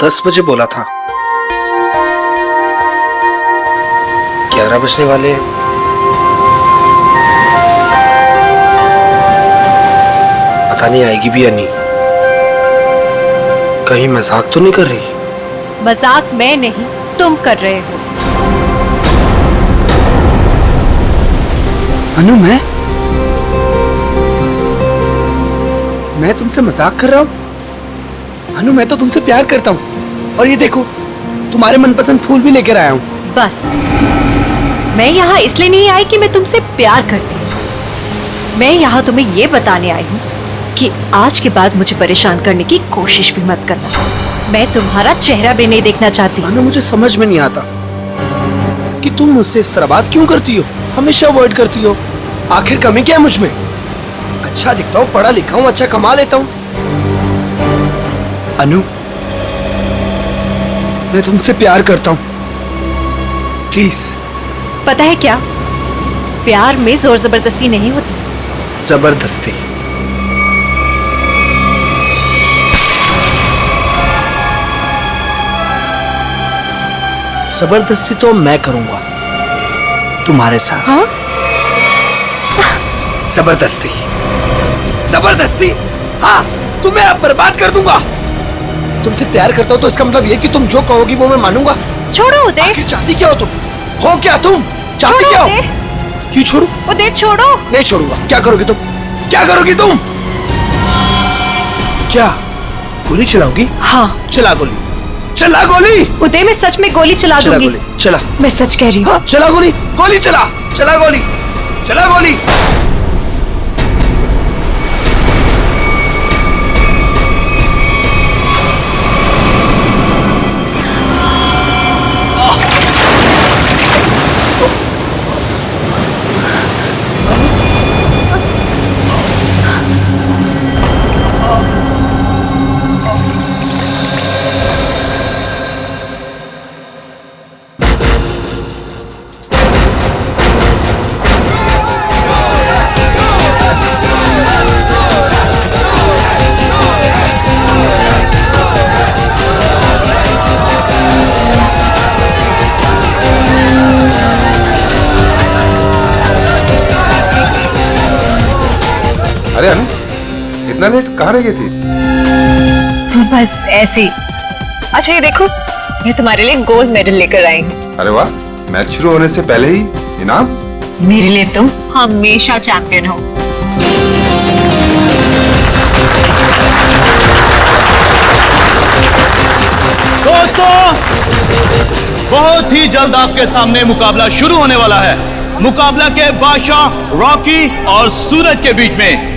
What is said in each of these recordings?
10 बजे बोला था। 11 बजने वाले हैं। पता नहीं आएगी भी या नहीं। कहीं मजाक तो नहीं कर रही? मजाक मैं नहीं, तुम कर रहे हो। अनु, मैं तुमसे मजाक कर रहा हूँ? अनु, मैं तो तुमसे प्यार करता हूँ। और ये देखो, तुम्हारे मनपसंद फूल भी लेकर आया हूँ। बस, मैं यहाँ इसलिए नहीं आई कि मैं तुमसे प्यार करती हूँ। मैं यहाँ तुम्हें ये बताने आई हूँ कि आज के बाद मुझे परेशान करने की कोशिश भी मत करना। मैं तुम्हारा चेहरा भी नहीं देखना चाहती। अनु, मुझे समझ में नहीं आता कि तुम मुझसे इस तरह बात क्यों करती हो, हमेशा अवॉइड करती हो। आखिर कमी क्या है मुझ में? अच्छा दिखता हूँ, पढ़ा लिखा हूँ, अच्छा कमा लेता हूँ। अनु, मैं तुमसे प्यार करता हूँ, प्लीज। पता है क्या, प्यार में जोर जबरदस्ती नहीं होती। जबरदस्ती? जबरदस्ती तो मैं करूंगा तुम्हारे साथ। हाँ? जबरदस्ती, जबरदस्ती, हाँ, तुम्हें अब बर्बाद कर दूंगा। तुमसे प्यार करता हूँ तो इसका मतलब ये कि तुम जो कहोगी वो मैं मानूंगा। छोड़ो उदय। आखिर चाहती क्या हो तुम? हो क्या तुम? चाहती क्या हो? क्यों छोड़ू? उदय छोड़ो। नहीं छोड़ूंगा। क्या करोगी तुम? क्या करोगी तुम? क्या गोली चलाओगी? हाँ। चला गोली, चला गोली। उदय, मैं सच में गोली चला दूंगी। चला। मैं सच कह रही हूँ। हाँ, चला गोली, गोली चला, चला गोली, चला गोली। अरे अनु, इतना लेट कहाँ रह गई थी? बस ऐसे ही। अच्छा ये देखो, मैं तुम्हारे लिए गोल्ड मेडल लेकर आई हूँ। अरे वाह, मैच शुरू होने से पहले ही इनाम? मेरे लिए तुम हमेशा चैंपियन हो। दोस्तों, बहुत ही जल्द आपके सामने मुकाबला शुरू होने वाला है। मुकाबला के बादशाह रॉकी और सूरज के बीच में।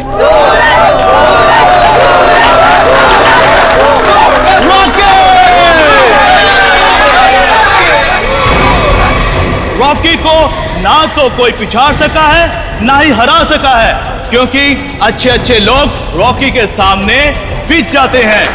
रॉकी को ना तो कोई पिछाड़ सका है, ना ही हरा सका है, क्योंकि अच्छे अच्छे लोग रॉकी के सामने पिट जाते हैं।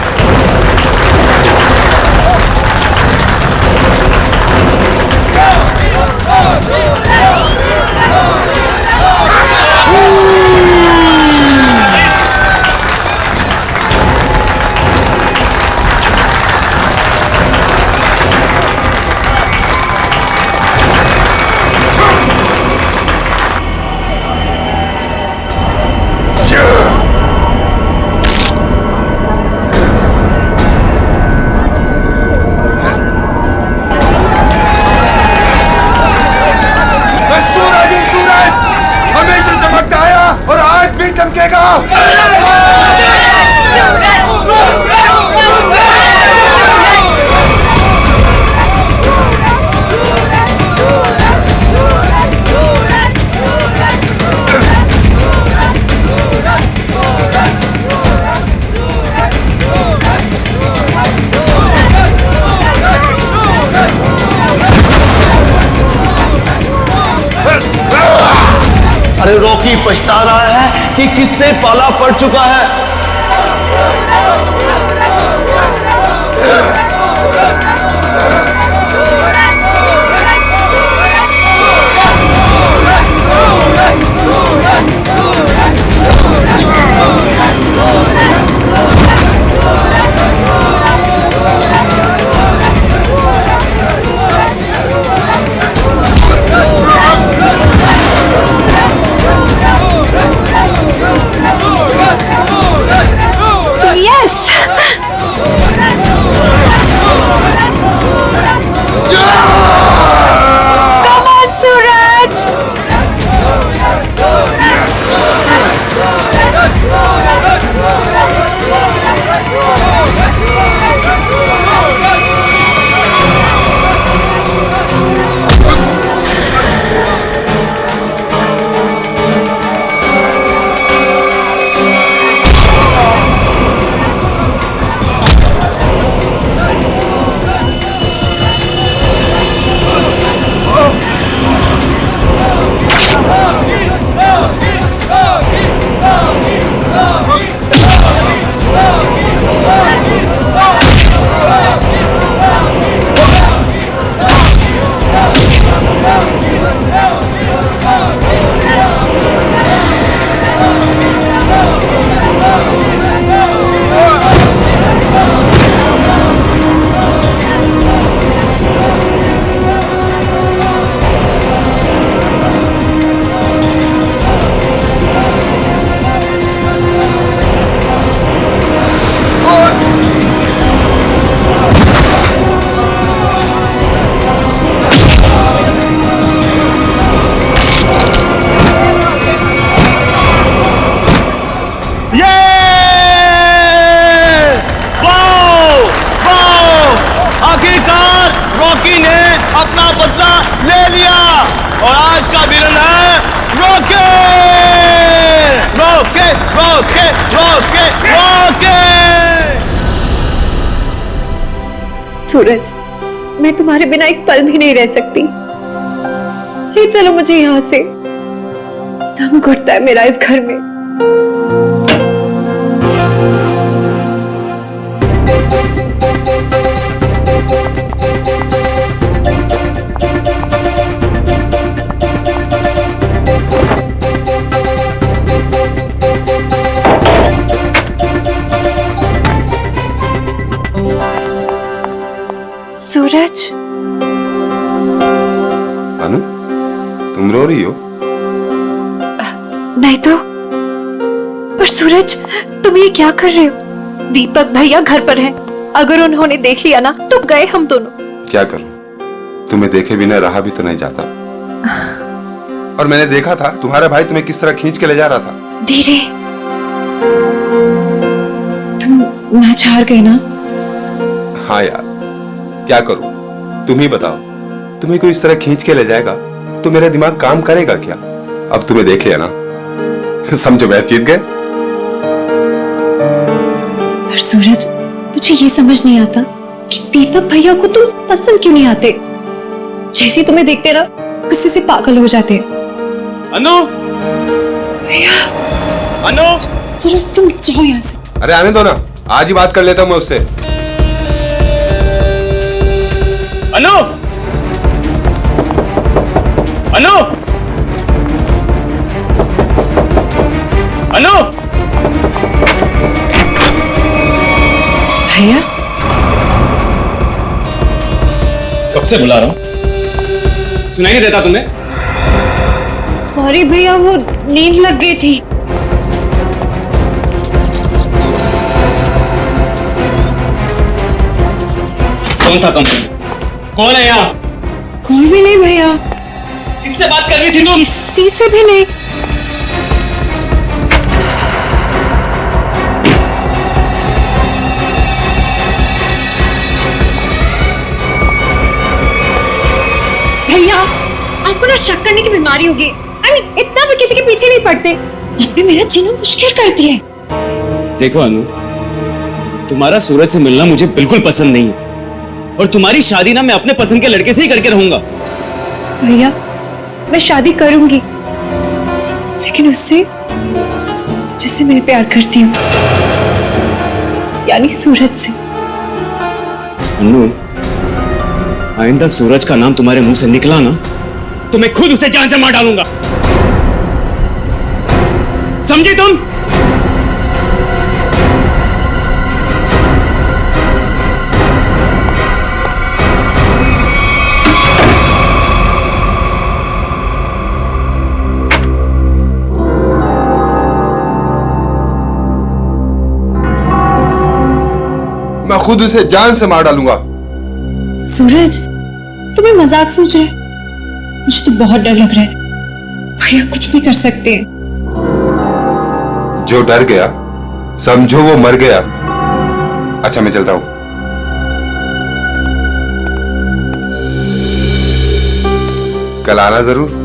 अरे रॉकी पछता रहा है कि किससे पाला पड़ चुका है। रॉके रॉके रॉके। सूरज, मैं तुम्हारे बिना एक पल भी नहीं रह सकती। ले चलो मुझे यहाँ से, दम घुटता है मेरा इस घर में। सूरज, अनु, तुम रो रही हो? नहीं तो। पर सूरज, तुम ये क्या कर रहे हो? दीपक भैया घर पर हैं। अगर उन्होंने देख लिया ना तो गए हम दोनों। क्या करूं? तुम्हें देखे बिना रहा भी तो नहीं जाता। और मैंने देखा था तुम्हारा भाई तुम्हें किस तरह खींच के ले जा रहा था। धीरे। तुम मैच हार गए ना? हाँ यार, क्या करूं? तुम ही बताओ, तुम्हें कोई इस तरह खींच के ले जाएगा तो मेरा दिमाग काम करेगा क्या? अब तुम्हें देखे है ना, समझो मैच जीत गए। पर सूरज, मुझे ये समझ नहीं आता कि दीपक भैया को तुम पसंद क्यों नहीं आते। जैसे तुम्हें देखते ना गुस्से से पागल हो जाते हैं। अनु, भैया, अनु, सूरज तुम जाओ यहाँ से। अरे आने दो ना, आज ही बात कर लेता हूं मैं उससे। अनु, अनु, अनु। भैया, कब से बुला रहा हूं, सुनाई नहीं देता तुम्हें? सॉरी भैया, वो नींद लग गई थी। कौन था तुम? कौन है यहाँ? कोई भी नहीं भैया। किससे बात कर रही थी तुम? किसी से भी नहीं। भैया, आपको ना शक करने की बीमारी होगी। इतना भी किसी के पीछे नहीं पड़ते। आपने मेरा जीना मुश्किल कर दिया है। देखो अनु, तुम्हारा सूरज से मिलना मुझे बिल्कुल पसंद नहीं है, और तुम्हारी शादी ना मैं अपने पसंद के लड़के से ही करके रहूंगा। भैया, मैं शादी करूंगी, लेकिन उससे जिससे मैं प्यार करती हूँ, यानी सूरज से। अनु, आइंदा सूरज का नाम तुम्हारे मुंह से निकला ना तो मैं खुद उसे जान से मार डालूंगा, समझी तुम? मैं खुद उसे जान से मार डालूंगा। सूरज, तुम्हें मजाक सोच रहे? मुझे तो बहुत डर लग रहा है। भैया कुछ भी कर सकते हैं। जो डर गया समझो वो मर गया। अच्छा मैं चलता हूं। कल आना जरूर।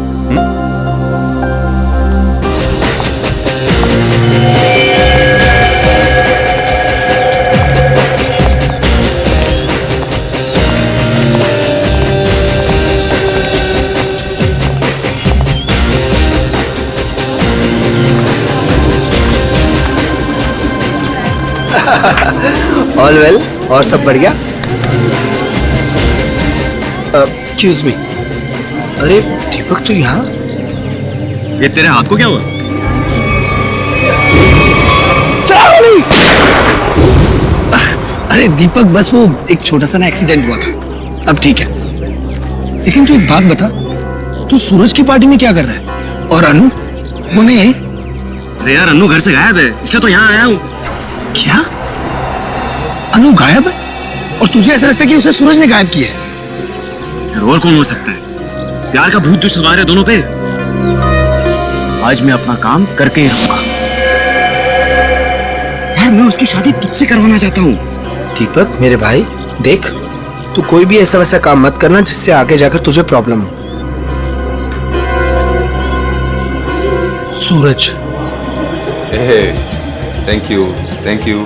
ऑल वेल, और सब बढ़िया? एक्सक्यूज मी, अरे दीपक तो यहाँ? ये तेरे हाथ को क्या हुआ? अरे दीपक, बस वो एक छोटा सा ना एक्सीडेंट हुआ था, अब ठीक है। लेकिन तू एक बात बता, तू सूरज की पार्टी में क्या कर रहा है? और अनु वो नहीं है? अरे यार, अनु घर से गायब है, इसलिए तो यहाँ आया हूँ। क्या? अनु गायब है? और तुझे ऐसा लगता है कि उसे सूरज ने गायब किया है? यार और कौन हो सकता है? प्यार का भूत जो सवार है दोनों पे। आज मैं अपना काम करके ही रहूंगा। यार मैं उसकी शादी तुझसे करवाना चाहता हूँ। दीपक मेरे भाई, देख तू कोई भी ऐसा वैसा काम मत करना जिससे आगे जाकर तुझे प्रॉब्लम हो। Suraj, thank you thank you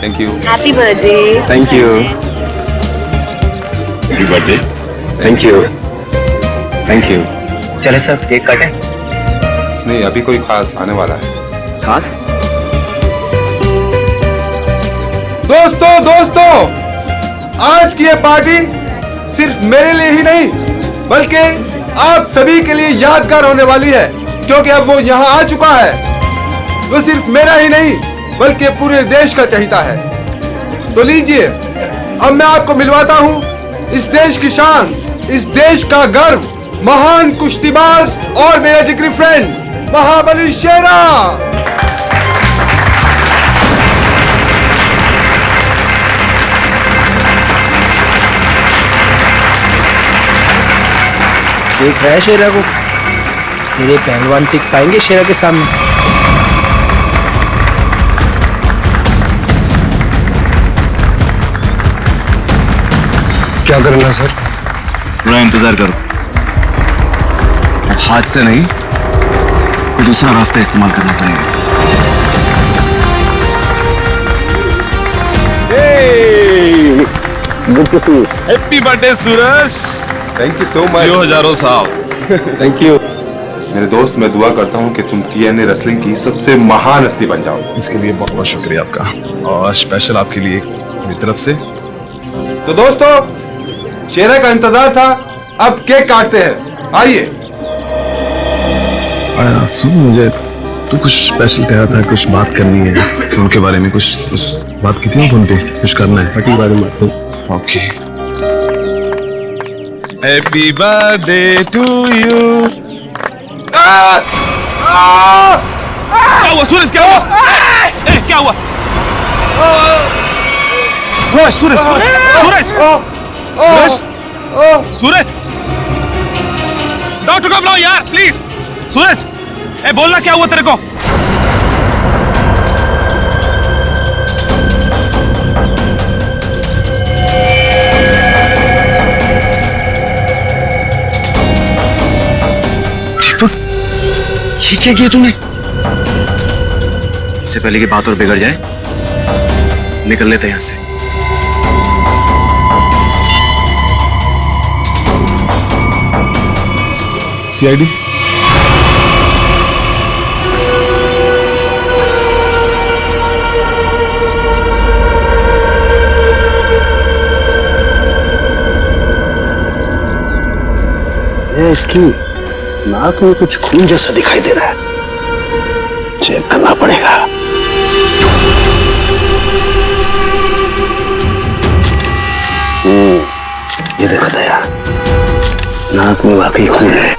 thank you happy birthday. Thank you happy birthday. Thank you thank you. चले सर केक काटें। नहीं, अभी कोई खास आने वाला है। खास? दोस्तों आज की ये पार्टी सिर्फ मेरे लिए ही नहीं बल्कि आप सभी के लिए यादगार होने वाली है, क्योंकि अब वो यहाँ आ चुका है। वो सिर्फ मेरा ही नहीं बल्कि पूरे देश का चहेता है। तो लीजिए, अब मैं आपको मिलवाता हूँ इस देश की शान, इस देश का गर्व, महान कुश्तीबाज और मेरा जिगरी फ्रेंड महाबली शेरा। देख रहा है शेरा को? तेरे पहलवान टिक पाएंगे शेरा के सामने? क्या करना सर? थोड़ा इंतजार करो, हाथ से नहीं कोई दूसरा रास्ता इस्तेमाल करना पड़ेगा। Happy birthday Suraj. Thank you so much. जियो हजारों साल। थैंक यू मेरे दोस्त। मैं दुआ करता हूँ कि तुम TNA रेसलिंग की सबसे महान हस्ती बन जाओ। इसके लिए बहुत बहुत शुक्रिया आपका, और स्पेशल आपके लिए मेरी तरफ से। तो दोस्तों, शेरा का इंतजार था, अब केक काटते हैं। आइए। सुन, मुझे तू कुछ स्पेशल कह रहा था, कुछ बात करनी है फोन के बारे में। कुछ बात की थी ना फोन पे, कुछ करना है के बारे में। Okay. Happy birthday to you. क्या हुआ सूरज? क्या हुआ? क्या हुआ? सूरज सूरज सूरज सूरज सूरज, डॉक्टर को बुलाओ यार प्लीज। सूरज, बोलना क्या हुआ तेरे को? ये क्या किया तूने? इससे पहले की बात और बिगड़ जाए, निकल लेते हैं यहां से। CID इसकी नाक में कुछ खून जैसा दिखाई दे रहा है, चेक करना पड़ेगा। ये देखो दया, नाक में वाकई खून है।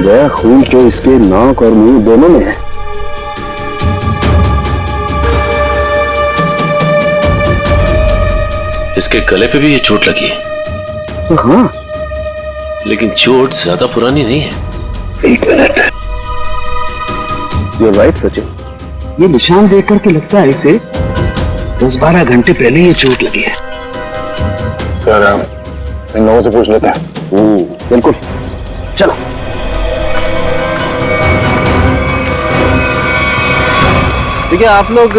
दया, खून तो इसके नाक और मुंह दोनों में है। इसके गले पे भी ये चोट लगी है। हाँ, लेकिन चोट ज्यादा पुरानी नहीं है। एक मिनट। You're right, Sachin. ये निशान देख करके लगता है इसे 10-12 घंटे पहले ये चोट लगी है। सर, इन लोगों से पूछ लेते हैं। बिल्कुल, चलो। देखिए, आप लोग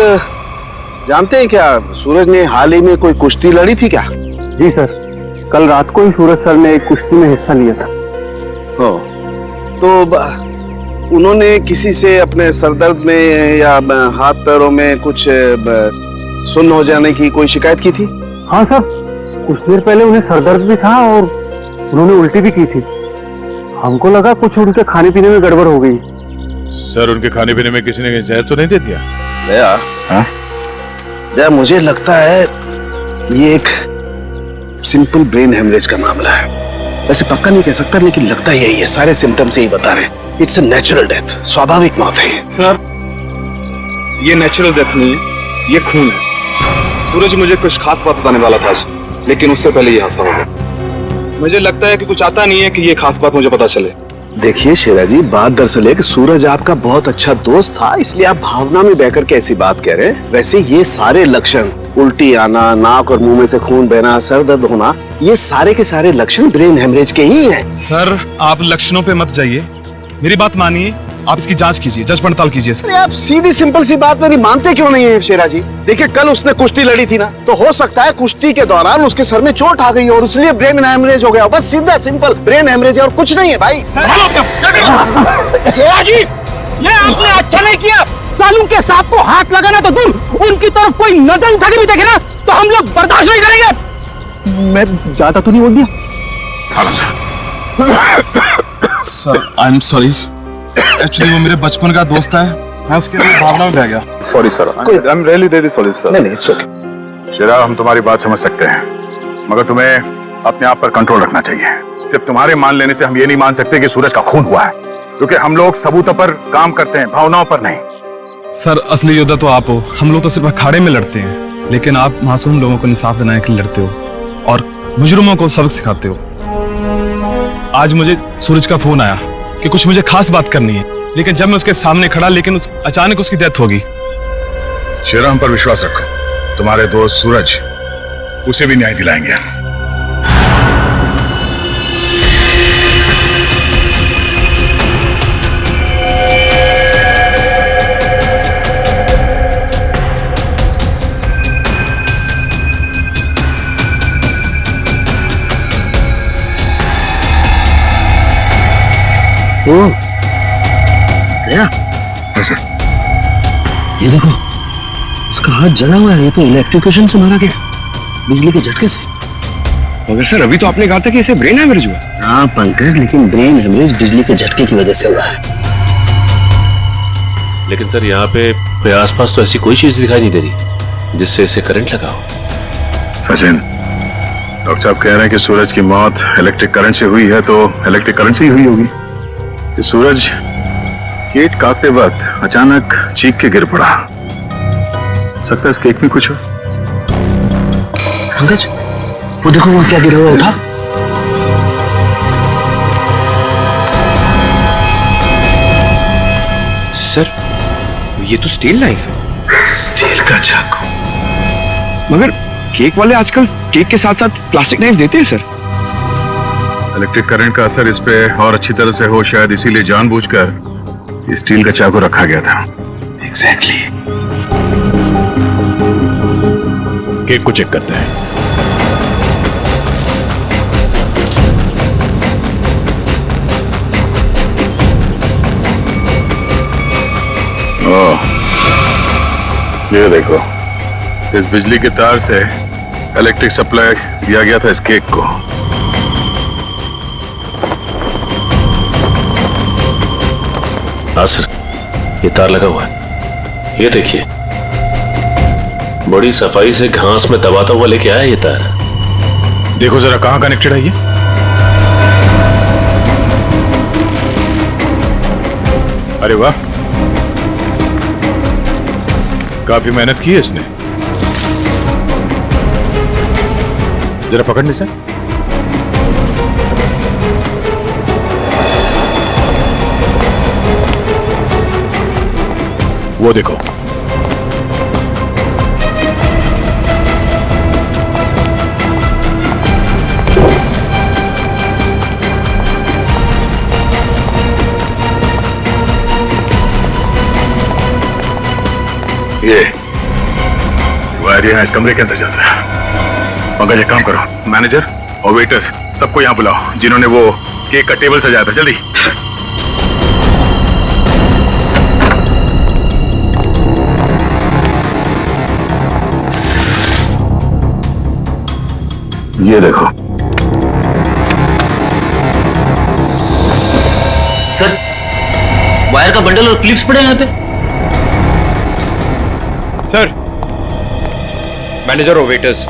जानते हैं क्या, सूरज ने हाल ही में कोई कुश्ती लड़ी थी क्या? जी सर, कल रात को ही सूरज सर ने एक कुश्ती में हिस्सा लिया था। हो, तो उन्होंने किसी से अपने सरदर्द में या हाथ पैरों में कुछ सुन्न हो जाने की कोई शिकायत की थी? हाँ सर, कुछ देर पहले उन्हें सरदर्द भी था और उन्होंने उल्टी भी की थी। हमको लगा कुछ उनके खाने पीने में गड़बड़ हो गई। सर, उनके खाने पीने में किसी ने जहर तो नहीं दे दिया? दया, मुझे लगता है ये एक सिंपल ब्रेन हेमरेज का मामला है। वैसे पक्का नहीं कह सकता, लेकिन लगता यही है। सारे सिम्टम्स यही बता रहे हैं। इट्स अ नेचुरल डेथ, स्वाभाविक मौत है। सर, ये नेचुरल डेथ नहीं है, ये खून है। सूरज मुझे कुछ खास बात बताने वाला था आज, लेकिन उससे पहले ये हादसा हो गया। मुझे लगता है कि कुछ आता नहीं है कि ये खास बात मुझे पता चले। देखिए शेरा जी, बात दरअसल है कि सूरज आपका बहुत अच्छा दोस्त था, इसलिए आप भावना में बहकर के ऐसी बात कह रहे हैं। वैसे ये सारे लक्षण, उल्टी आना, नाक और मुंह में से खून बहना, सर दर्द होना, ये सारे के सारे लक्षण ब्रेन हेमरेज के ही हैं। सर, आप लक्षणों पे मत जाइए, मेरी बात मानिए, आप इसकी जांच कीजिए, जांच पड़ताल कीजिए इसकी। अरे आप सीधी सिंपल सी बात मेरी मानते क्यों नहीं है शेरा जी? देखिए कल उसने कुश्ती लड़ी थी ना, तो हो सकता है कुश्ती के दौरान उसके सर में चोट आ गई और इसलिए ब्रेन हेमरेज हो गया। बस सीधा सिंपल ब्रेन हेमरेज है और कुछ नहीं है भाई। शेरा जी, ये आपने अच्छा नहीं किया। सालू के सांप को हाथ लगाना तो दूर, उनकी तरफ कोई नजर उठा के भी देखे ना तो हम लोग बर्दाश्त नहीं करेंगे। मैं ज्यादा तो नहीं बोल दिया? Sir I am sorry, actually वो मेरे बचपन का दोस्त है, मैं उसके लिए भावना में बह गया। Sorry sir, I am really really sorry sir. नहीं इट्स ओके। शेरा, हम तुम्हारी बात समझ सकते हैं, मगर तुम्हें अपने आप पर कंट्रोल रखना चाहिए। सिर्फ तुम्हारे मान लेने से हम ये नहीं मान सकते कि सूरज का खून हुआ है, क्योंकि हम लोग सबूतों पर काम करते हैं, भावनाओं पर नहीं। सर असली योद्धा तो आप हो, हम लोग तो सिर्फ अखाड़े में लड़ते हैं, लेकिन आप मासूम लोगों को इंसाफ दिलाने के लिए लड़ते हो और मुजरिमों को सबक सिखाते हो। आज मुझे सूरज का फोन आया कि कुछ मुझे खास बात करनी है, लेकिन जब मैं उसके सामने खड़ा, लेकिन अचानक उसकी डेथ होगी। शेरा, हम पर विश्वास रखो, तुम्हारे दोस्त सूरज, उसे भी न्याय दिलाएंगे। ओ दया, ये देखो इसका हाथ जला हुआ है। ये तो इलेक्ट्रिक्यूशन से मारा गया, बिजली के झटके से। मगर सर अभी तो आपने कहा था कि इसे ब्रेन हेमरेज हुआ। हाँ पंकज, लेकिन ब्रेन हेमरेज बिजली के झटके की वजह से हुआ है। लेकिन सर यहाँ पे आसपास तो ऐसी कोई चीज दिखाई नहीं दे रही जिससे इसे करंट लगा हो। सचिन, डॉक्टर साहब कह रहे हैं कि सूरज की मौत इलेक्ट्रिक करंट से हुई है, तो इलेक्ट्रिक करंट से ही हुई होगी। कि सूरज केक काटते वक्त अचानक चीख के गिर पड़ा। सकता है इस केक में कुछ हो। पंकज, वो देखो वो क्या गिरा हुआ, उठा। सर ये तो स्टील नाइफ है। स्टील का चाकू। मगर केक वाले आजकल केक के साथ साथ प्लास्टिक नाइफ देते हैं सर। इलेक्ट्रिक करंट का असर इस पे और अच्छी तरह से हो, शायद इसीलिए जानबूझकर स्टील का चाकू रखा गया था। एग्जैक्टली। केक को चेक करते हैं। ओह, ये देखो, इस बिजली के तार से इलेक्ट्रिक सप्लाई दिया गया था इस केक को। हाँ सर, ये तार लगा हुआ है, ये देखिए, बड़ी सफाई से घास में दबाता हुआ लेके आया ये तार। देखो जरा कहां कनेक्टेड है ये। अरे वाह, काफी मेहनत की है इसने। जरा पकड़ने से। वो देखो, ये वायर यहाँ इस कमरे के अंदर जाता है। पंकज एक काम करो, मैनेजर और वेटर सबको यहाँ बुलाओ जिन्होंने वो केक का टेबल सजाया था, जल्दी। ये देखो सर, वायर का बंडल और क्लिप्स पड़े हैं यहाँ पे। सर, मैनेजर और वेटर्स।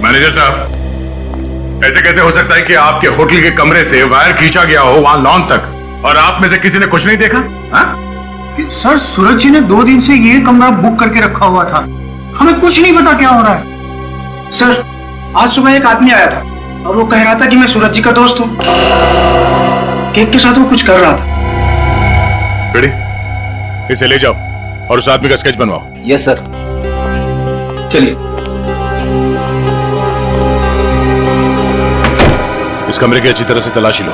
मैनेजर साहब, ऐसे कैसे हो सकता है कि आपके होटल के कमरे से वायर खींचा गया हो वहां लॉन तक, और आप में से किसी ने कुछ नहीं देखा? सर सूरज जी ने 2 दिन से ये कमरा बुक करके रखा हुआ था, हमें कुछ नहीं पता क्या हो रहा है। सर, आज सुबह एक आदमी आया था और वो कह रहा था कि मैं सूरज जी का दोस्त हूँ। केक के साथ वो कुछ कर रहा था। रेडी, इसे ले जाओ और उस आदमी का स्केच बनवाओ। Yes sir. चलिए। इस कमरे की अच्छी तरह से तलाशी लो।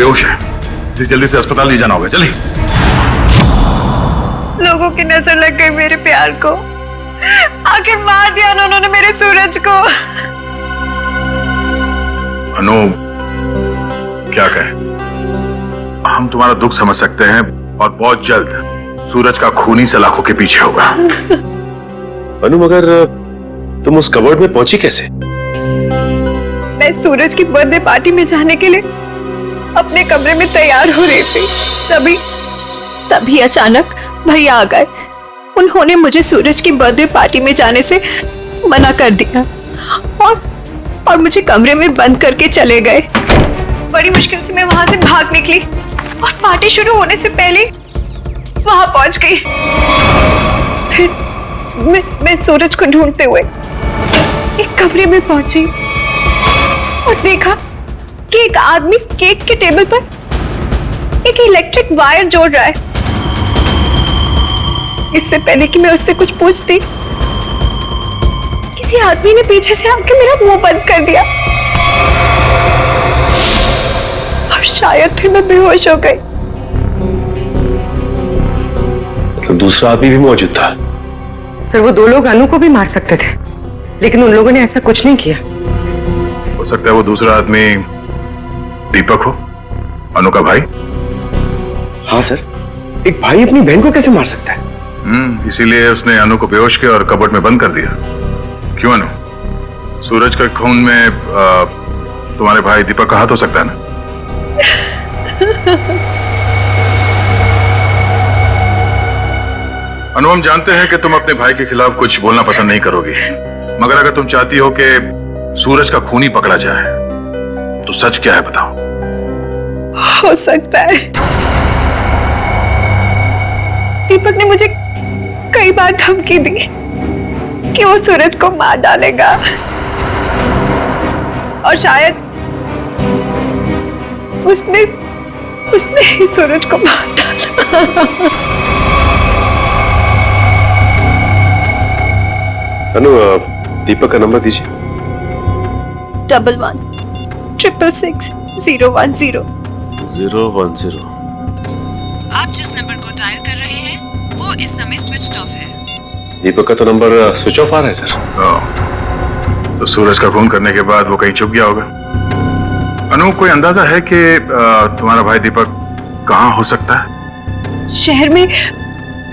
बेहोश है, इसे जल्दी से अस्पताल ले जाना होगा। चलिए। लोगों की नजर लग गई मेरे प्यार को, आखिर मार दिया ना उन्होंने मेरे सूरज को। अनु, क्या कहें, हम तुम्हारा दुख समझ सकते हैं और बहुत जल्द सूरज का खूनी सलाखों के पीछे होगा। अनु, मगर तुम उस कबर्ड में पहुंची कैसे? मैं सूरज की बर्थडे पार्टी में जाने के लिए अपने कमरे में तैयार हो रही थी, तभी अचानक भैया आ गए। उन्होंने मुझे सूरज की बर्थडे पार्टी में जाने से मना कर दिया और मुझे कमरे में बंद करके चले गए। बड़ी मुश्किल से मैं वहां से भाग निकली और पार्टी शुरू होने से पहले वहां पहुंच गई। फिर मैं सूरज को ढूंढते हुए एक कमरे में पहुंची और देखा कि एक आदमी केक के टेबल पर एक इलेक्ट्रिक वायर जोड़ रहा है। इससे पहले कि मैं उससे कुछ पूछती, किसी आदमी ने पीछे से आके मेरा मुंह बंद कर दिया और शायद फिर मैं बेहोश हो गई। मतलब दूसरा आदमी भी मौजूद था? सर, वो 2 लोग अनु को भी मार सकते थे, लेकिन उन लोगों ने ऐसा कुछ नहीं किया। हो सकता है वो दूसरा आदमी दीपक हो, अनु का भाई। हाँ सर, एक भाई अपनी बहन को कैसे मार सकता है? इसीलिए उसने अनु को बेहोश किया और कबर्ड में बंद कर दिया। क्यों अनु, सूरज के खून में तुम्हारे भाई दीपक का हाथ हो सकता है ना? अनु, हम जानते हैं कि तुम अपने भाई के खिलाफ कुछ बोलना पसंद नहीं करोगी, मगर अगर तुम चाहती हो कि सूरज का खूनी पकड़ा जाए तो सच क्या है बताओ। हो सकता है दीपक ने मुझे कई बार धमकी दी कि वो सूरज को मार डालेगा और शायद उसने ही सूरज को मार डाला। अनु, दीपक का नंबर दीजिए। 111666 010। आप जिस नंबर को डायल कर रहे हैं वो इस समय स्विच्ड ऑफ है। दीपक का तो नंबर स्विच ऑफ आ रहा है सर। तो सूरज का खून करने के बाद वो कहीं छुप गया होगा। अनु, कोई अंदाजा है कि तुम्हारा भाई दीपक कहाँ हो सकता है? शहर में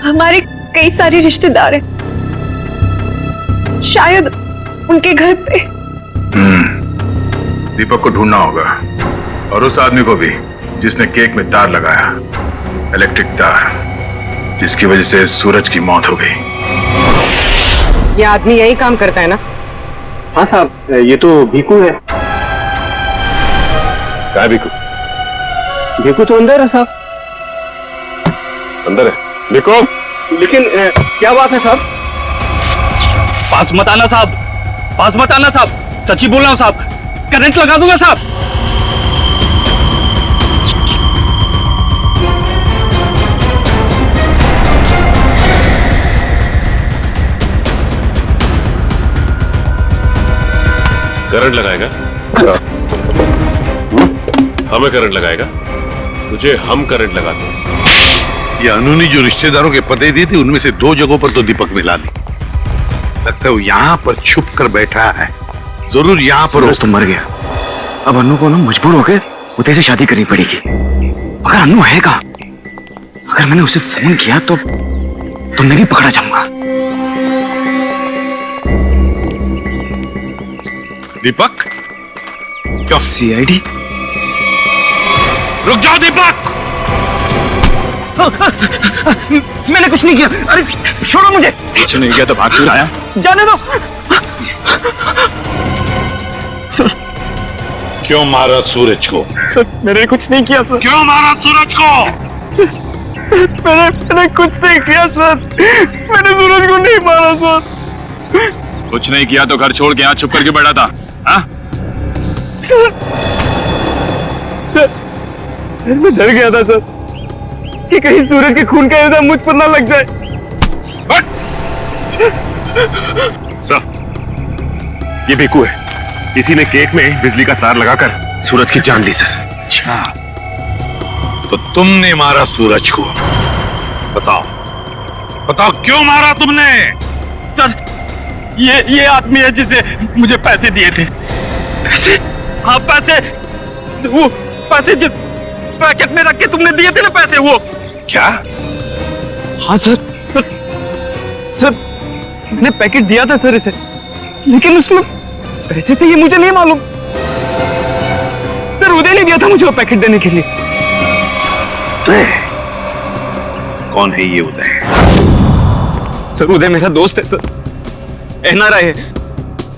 हमारे कई सारे रिश्तेदार हैं, शायद उनके घर पे। दीपक को ढूंढना होगा और उस आदमी को भी जिसने केक में तार लगाया, इलेक्ट्रिक तार, जिसकी वजह से सूरज की मौत हो गई। ये आदमी यही काम करता है ना? हाँ साहब, ये तो भीकू है। क्या है भीकू? भीकू तो अंदर है साहब। अंदर है भीकू? लेकिन क्या बात है साहब? पास मत आना साहब, पास मत आना साहब, सच्ची बोल रहा हूं साहब, करंट लगा दूंगा साहब। करंट लगाएगा? हमें करंट लगाएगा? तुझे हम करंट लगाते हैं। ये अनु ने जो रिश्तेदारों के पते दिए थे उनमें से 2 जगहों पर तो दीपक मिला ली। लगता है वो यहाँ पर छुप कर बैठा है, जरूर यहाँ पर सूरज तो मर गया। अब अनु को ना मजबूर होकर उदय से शादी करनी पड़ेगी। अगर अनु है कहाँ? अगर मैंने उसे फोन किया तो मैं भी पकड़ा जाऊंगा। दीपक? क्यों? सीआईडी? रुक जाओ दीपक! मैंने कुछ नहीं किया। अरे छोड़ो मुझे। कुछ नहीं किया तो भाग क्यों आया? जाने दो। सर, क्यों मारा सूरज को? सर, मैंने कुछ नहीं किया सर। क्यों मारा सूरज को? सर, मैंने कुछ नहीं किया सर। मैंने सूरज को नहीं मारा सर। कुछ नहीं किया तो घर छोड़ के यहाँ छुप करके बैठा था? हाँ? सर, मैं डर गया था सर कि कहीं सूरज के खून का इल्जाम मुझ पर ना लग जाए। सर, ये भीकू है। किसी ने केक में बिजली का तार लगाकर सूरज की जान ली सर। अच्छा, तो तुमने मारा सूरज को। बताओ बताओ क्यों मारा तुमने? सर, ये आदमी है जिसे मुझे पैसे दिए थे। पैसे? हाँ पैसे, वो पैसे जिस पैकेट में रख के तुमने दिए थे ना पैसे, वो। क्या? हाँ सर, सर मैंने पैकेट दिया था सर इसे, लेकिन उसमें पैसे थे ये मुझे नहीं मालूम। सर उदय ने दिया था मुझे वो पैकेट देने के लिए। उदय? कौन है ये उदय? सर उदय मेरा दोस्त है सर, एनआरआई है।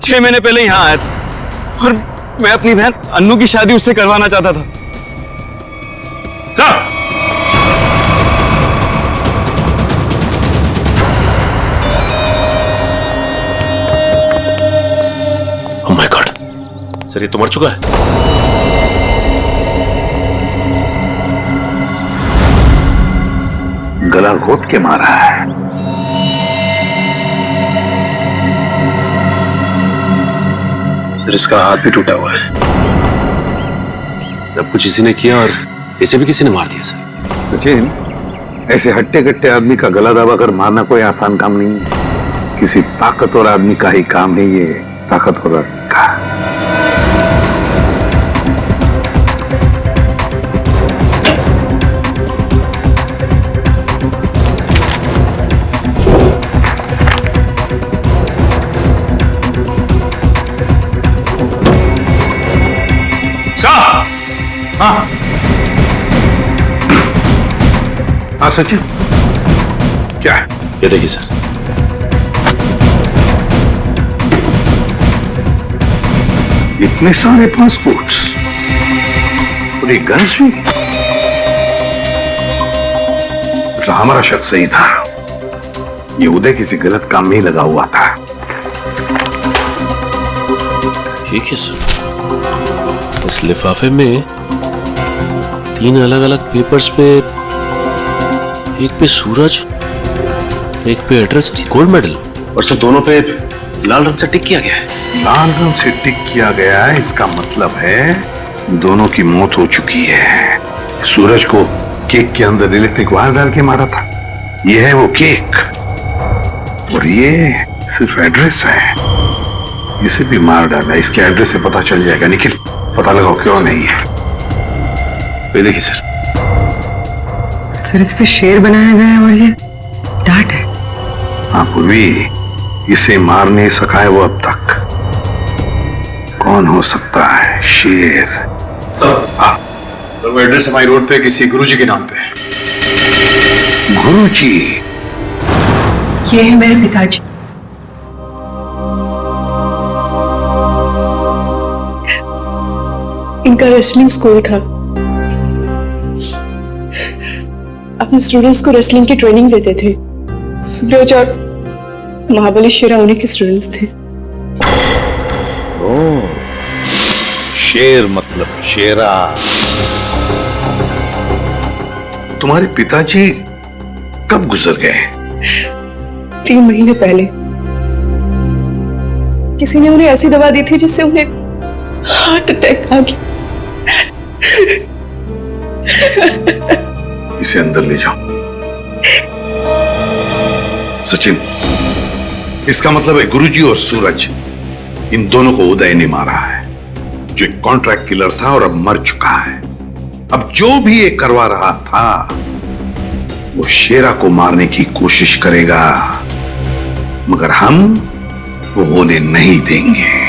6 महीने पहले यहाँ आया था और मैं अपनी बहन अन्नू की शादी उससे करवाना चाहता था। Sir oh my God, sir ये तो मर चुका है। गला घोट के मारा है। सर इसका हाथ भी टूटा हुआ है। सब कुछ इसी ने किया और इसे भी किसी ने मार दिया सर। सचिन, ऐसे हट्टे कट्टे आदमी का गला दबाकर मारना कोई आसान काम नहीं है। किसी ताकतवर आदमी का ही काम है ये, ताकतवर आदमी का। हाँ हाँ सचिन, क्या है? ये देखिए सर, इतने सारे पासपोर्ट्स और एक गन्स भी। तो हमारा शक सही था, ये उदय किसी गलत काम में ही लगा हुआ था। ठीक है सर, इस लिफाफे में 3 अलग अलग पेपर्स पे, एक पे सूरज, एक पे एड्रेस और गोल्ड मेडल, और सर दोनों पे लाल रंग से टिक किया गया है। लाल रंग से टिक किया गया है, इसका मतलब है दोनों की मौत हो चुकी है। सूरज को केक के अंदर इलेक्ट्रिक वायर डाल के मारा था, ये है वो केक, और ये सिर्फ एड्रेस है, इसे भी मार डाला। इसके एड्रेस से पता चल जाएगा। निखिल, पता लगाओ क्यों नहीं है। ये देखिए सर, सर इस पे शेर बनाया गया है और ये डांट है। हाँ पूर्वी, इसे मार नहीं सका है वो अब तक। कौन हो सकता है? शेर। सर हाँ, तो वो एड्रेस हमारी रोड पे किसी गुरुजी के नाम पे। गुरुजी? ये है मेरे पिताजी। इनका रेसलिंग स्कूल था। अपने स्टूडेंट्स को रेसलिंग की ट्रेनिंग देते थे। सूरज और महाबली शेरा उन्हीं के स्टूडेंट्स थे। ओह, शेर मतलब शेरा। तुम्हारे पिताजी कब गुजर गए? 3 महीने पहले। किसी ने उन्हें ऐसी दवा दी थी जिससे उन्हें हार्ट अटैक आ गया। इसे अंदर ले जाओ। सचिन, इसका मतलब है गुरुजी और सूरज, इन दोनों को उदय ने मारा है, जो एक कॉन्ट्रैक्ट किलर था और अब मर चुका है। अब जो भी ये करवा रहा था वो शेरा को मारने की कोशिश करेगा, मगर हम वो होने नहीं देंगे।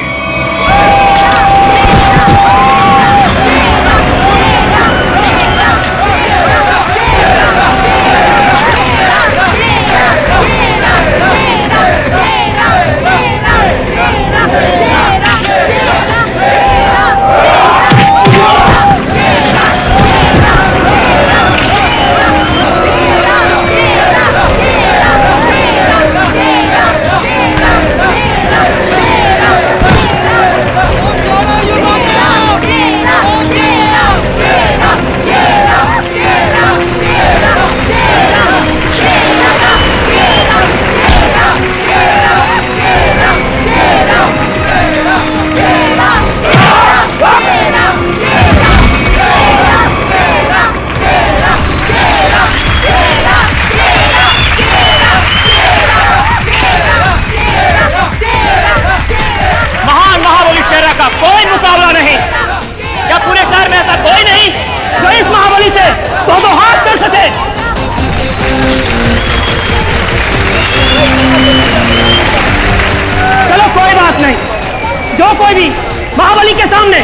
कोई भी महाबली के सामने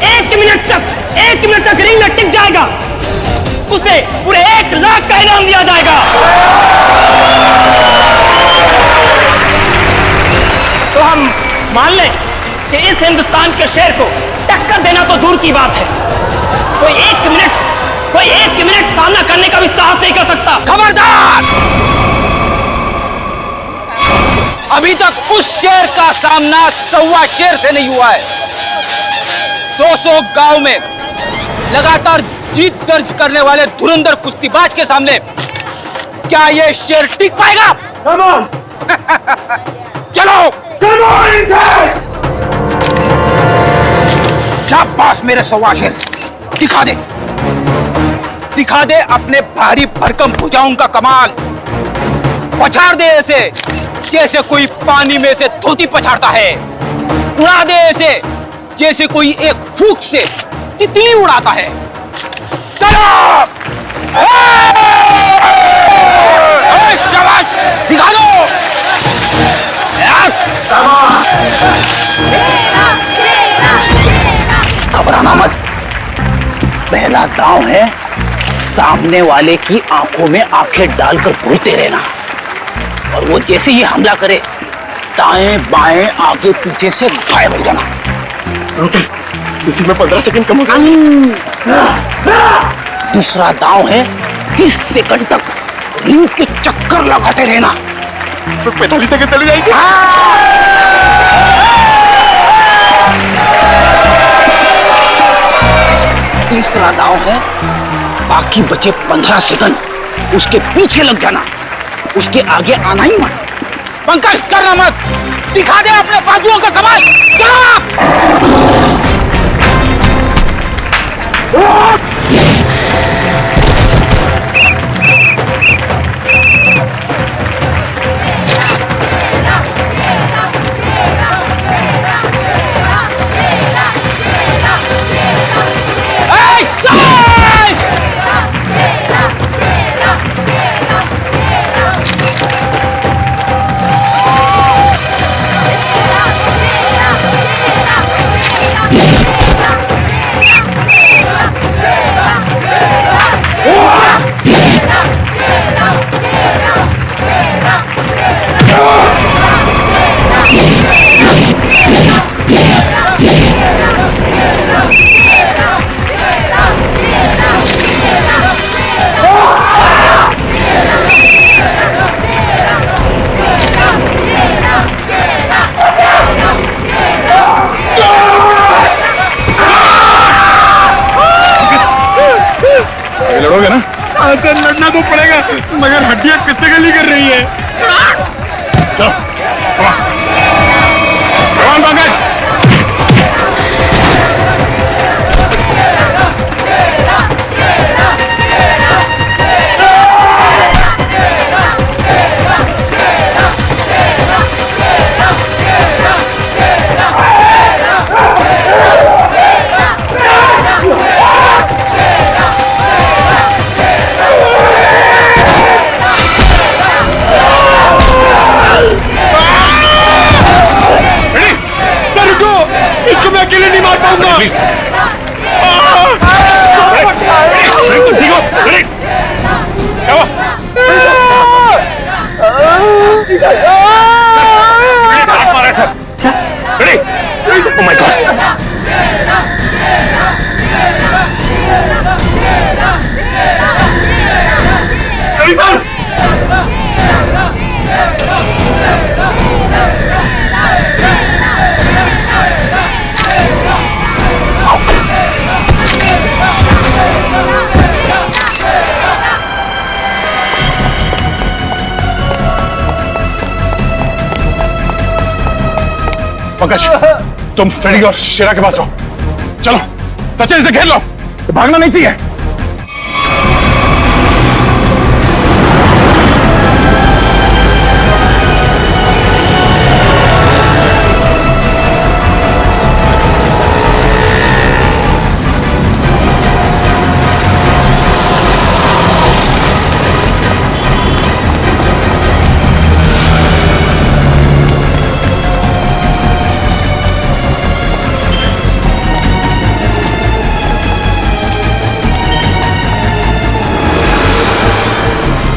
1 मिनट तक रिंग में टिक जाएगा, उसे पूरे 1 लाख का इनाम दिया जाएगा। तो हम मान लें कि इस हिंदुस्तान के शेर को टक्कर देना तो दूर की बात है, कोई एक मिनट सामना करने का भी साहस नहीं कर सकता। खबरदार! अभी तक उस शेर का सामना 1.25 शेर से नहीं हुआ है। 200 गांव में लगातार जीत दर्ज करने वाले धुरंधर कुश्तीबाज के सामने क्या ये शेर टिक पाएगा? चलो शाबाश मेरे 1.25 शेर, दिखा दे अपने भारी भरकम भुजाओं का कमाल। पछाड़ दे ऐसे जैसे कोई पानी में से धोती पछाड़ता है, उड़ा दे ऐसे जैसे कोई एक फूंक से तितली उड़ाता है। चलो शाबाश, दिखा दो। घबराना मत, पहला दांव है सामने वाले की आंखों में आंखें डालकर घूरते रहना, और वो जैसे ही हमला करे दाएं बाएं आगे पीछे से गायब हो जाना। इसी में 15 सेकंड कम होगा। दूसरा दांव है 30 सेकंड तक रिंग के चक्कर लगाते रहना। 45 सेकंड चली जाएगी। तीसरा दांव है बाकी बचे 15 सेकंड उसके पीछे लग जाना, उसके आगे आना ही मत। पंकज करना मत, दिखा दे अपने बाजुओं का कमाल। लड़ोगे ना? सर लड़ना तो पड़ेगा, मगर हड्डियां कितने गली कर रही है। चलो पंकज। इसको मैं अकेले नहीं मार पाऊंगा। Oh my God! पंकज, तुम फ्रेडी और शेरा के पास जाओ। चलो सचिन से घेर लो, तो भागना नहीं चाहिए।